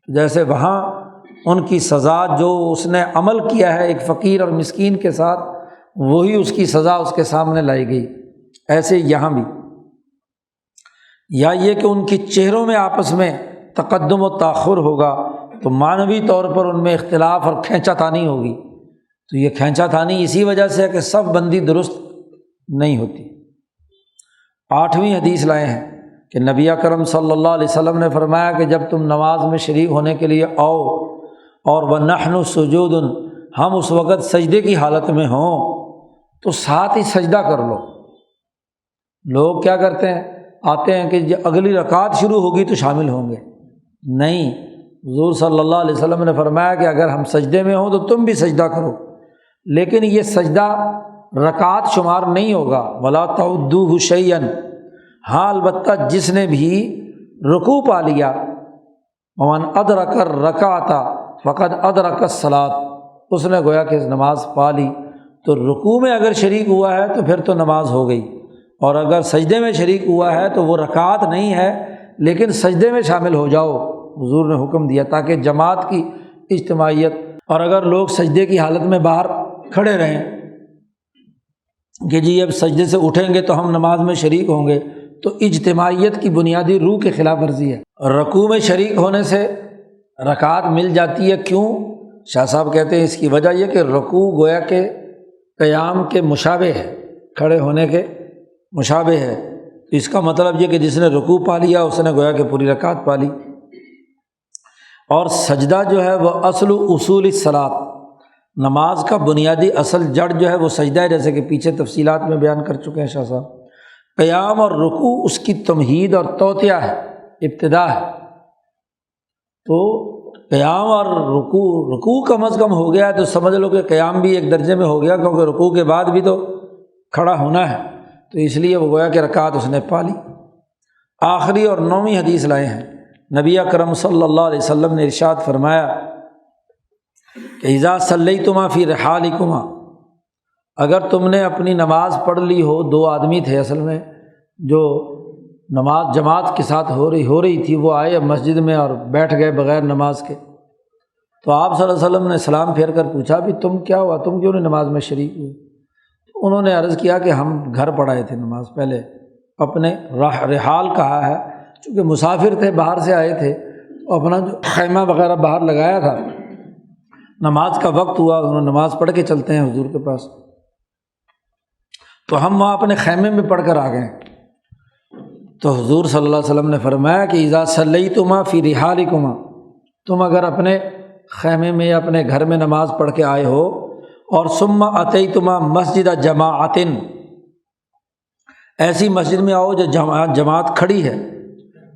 جیسے وہاں ان کی سزا جو اس نے عمل کیا ہے ایک فقیر اور مسکین کے ساتھ، وہی اس کی سزا اس کے سامنے لائی گئی، ایسے یہاں بھی۔ یا یہ کہ ان کی چہروں میں آپس میں تقدم و تاخر ہوگا، تو معنوی طور پر ان میں اختلاف اور کھینچا تانی ہوگی، تو یہ کھینچا تانی اسی وجہ سے ہے کہ صف بندی درست نہیں ہوتی۔ 8ویں حدیث لائے ہیں کہ نبی اکرم صلی اللہ علیہ وسلم نے فرمایا کہ جب تم نماز میں شریک ہونے کے لیے آؤ، اور وَنَحْنُ سُجُودٌ، ہم اس وقت سجدے کی حالت میں ہوں، تو ساتھ ہی سجدہ کر لو۔ لوگ کیا کرتے ہیں، آتے ہیں کہ اگلی رکعت شروع ہوگی تو شامل ہوں گے، نہیں، حضور صلی اللہ علیہ وسلم نے فرمایا کہ اگر ہم سجدے میں ہوں تو تم بھی سجدہ کرو، لیکن یہ سجدہ رکعت شمار نہیں ہوگا، وَلَا تَعُدُّوهُ شَيْئًا، ہاں البتہ جس نے بھی رکوع پا لیا، وَمَنْ أَدْرَكَ الرَّكَعَةَ فَقَدْ أَدْرَكَ الصَّلَاةَ، اس نے گویا کہ نماز پا لی، تو رکوع میں اگر شریک ہوا ہے تو پھر تو نماز ہو گئی، اور اگر سجدے میں شریک ہوا ہے تو وہ رکعت نہیں ہے لیکن سجدے میں شامل ہو جاؤ، حضور نے حکم دیا تاکہ جماعت کی اجتماعیت۔ اور اگر لوگ سجدے کی حالت میں باہر کھڑے رہیں کہ جی اب سجدے سے اٹھیں گے تو ہم نماز میں شریک ہوں گے، تو اجتماعیت کی بنیادی روح کے خلاف ورزی ہے۔ رکوع میں شریک ہونے سے رکعت مل جاتی ہے، کیوں؟ شاہ صاحب کہتے ہیں اس کی وجہ یہ کہ رکوع گویا کہ قیام کے مشابہ ہے، کھڑے ہونے کے مشابہ ہے، تو اس کا مطلب یہ کہ جس نے رکوع پا لیا اس نے گویا کہ پوری رکعت پا لی۔ اور سجدہ جو ہے وہ اصل اصول الصلاۃ، نماز کا بنیادی اصل جڑ جو ہے وہ سجدہ ہے، جیسے کہ پیچھے تفصیلات میں بیان کر چکے ہیں شاہ صاحب۔ قیام اور رکوع اس کی تمہید اور توطیہ ہے، ابتدا ہے۔ تو قیام اور رکوع کم از کم ہو گیا ہے تو سمجھ لو کہ قیام بھی ایک درجے میں ہو گیا، کیونکہ رکوع کے بعد بھی تو کھڑا ہونا ہے، تو اس لیے وہ گویا کہ رکعت اس نے پا لی۔ آخری اور 9ویں حدیث لائے ہیں۔ نبی اکرم صلی اللہ علیہ وسلم نے ارشاد فرمایا کہ اذا صلیتما فی رحالکما، اگر تم نے اپنی نماز پڑھ لی ہو، دو آدمی تھے اصل میں جو نماز جماعت کے ساتھ ہو رہی تھی، وہ آئے مسجد میں اور بیٹھ گئے بغیر نماز کے، تو آپ صلی اللہ علیہ وسلم نے سلام پھیر کر پوچھا بھی تم کیا ہوا، تم کیوں نہیں نماز میں شریک ہوئے؟ تو انہوں نے عرض کیا کہ ہم گھر پڑھائے تھے نماز، پہلے اپنے رحال کہا ہے چونکہ مسافر تھے، باہر سے آئے تھے، تو اپنا جو خیمہ وغیرہ باہر لگایا تھا، نماز کا وقت ہوا، انہوں نے نماز پڑھ کے چلتے ہیں حضور کے پاس، تو ہم وہاں اپنے خیمے میں پڑھ کر آ گئے۔ تو حضور صلی اللہ علیہ وسلم نے فرمایا کہ اذا صلیتما فی رحالکما، تم اگر اپنے خیمے میں یا اپنے گھر میں نماز پڑھ کے آئے ہو، اور ثم اتیتما مسجد جماعت، ایسی مسجد میں آؤ جو جماعت کھڑی ہے،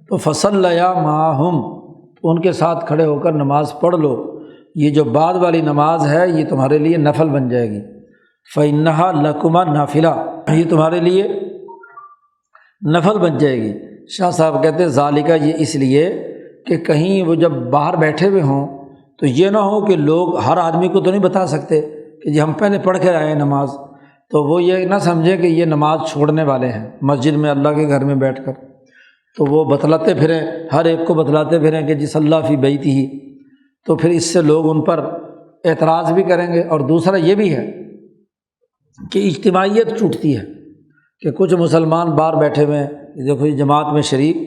تو فصلیا معہم، تو ان کے ساتھ کھڑے ہو کر نماز پڑھ لو، یہ جو بعد والی نماز ہے یہ تمہارے لیے نفل بن جائے گی، فإنہا لکما نافلہ، یہ تمہارے لیے نفل بن جائے گی۔ شاہ صاحب کہتے ہیں ذالکہ، یہ اس لیے کہ کہیں وہ جب باہر بیٹھے ہوئے ہوں تو یہ نہ ہو کہ لوگ ہر آدمی کو تو نہیں بتا سکتے کہ جی ہم پہلے پڑھ کے آئے ہیں نماز، تو وہ یہ نہ سمجھے کہ یہ نماز چھوڑنے والے ہیں مسجد میں اللہ کے گھر میں بیٹھ کر، تو وہ بتلاتے پھریں، ہر ایک کو بتلاتے پھریں کہ جی صلی فی بیتہ ہی، تو پھر اس سے لوگ ان پر اعتراض بھی کریں گے۔ اور دوسرا یہ بھی ہے کہ اجتماعیت ٹوٹتی ہے کہ کچھ مسلمان باہر بیٹھے ہوئے ہیں، دیکھو یہ جماعت میں شریک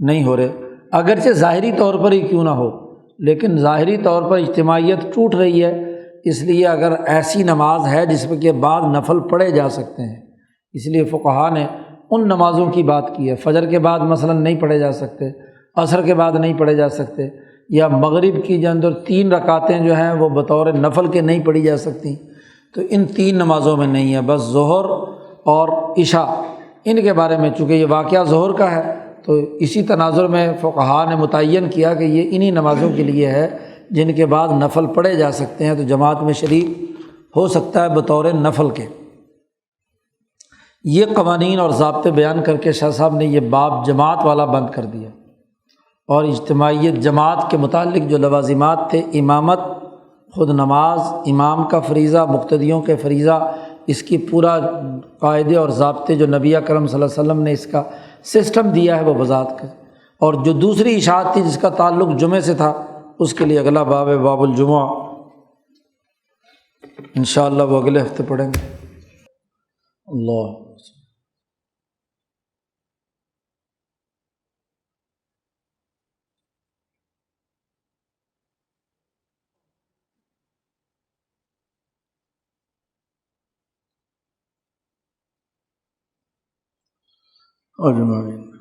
نہیں ہو رہے، اگرچہ ظاہری طور پر ہی کیوں نہ ہو، لیکن ظاہری طور پر اجتماعیت ٹوٹ رہی ہے، اس لیے اگر ایسی نماز ہے جس میں کہ بعد نفل پڑھے جا سکتے ہیں، اس لیے فقہا نے ان نمازوں کی بات کی ہے، فجر کے بعد مثلاً نہیں پڑھے جا سکتے، عصر کے بعد نہیں پڑھے جا سکتے، یا مغرب کی جو اندر 3 رکعتیں جو ہیں وہ بطور نفل کے نہیں پڑھی جا سکتی، تو ان 3 نمازوں میں نہیں ہے، بس ظہر اور عشاء، ان کے بارے میں چونکہ یہ واقعہ ظہر کا ہے تو اسی تناظر میں فقہا نے متعین کیا کہ یہ انہی نمازوں کے لیے ہے جن کے بعد نفل پڑھے جا سکتے ہیں، تو جماعت میں شریک ہو سکتا ہے بطور نفل کے۔ یہ قوانین اور ضابطے بیان کر کے شاہ صاحب نے یہ باب جماعت والا بند کر دیا، اور اجتماعیت جماعت کے متعلق جو لوازمات تھے، امامت، خود نماز، امام کا فریضہ، مقتدیوں کے فریضہ، اس کی پورا قاعدے اور ضابطے جو نبی اکرم صلی اللہ علیہ وسلم نے اس کا سسٹم دیا ہے وہ وضاحت کر، اور جو دوسری اشاعت تھی جس کا تعلق جمعے سے تھا اس کے لیے اگلا باب ہے باب الجمعہ، انشاءاللہ وہ اگلے ہفتے پڑھیں گے۔ اللہ اجمعین۔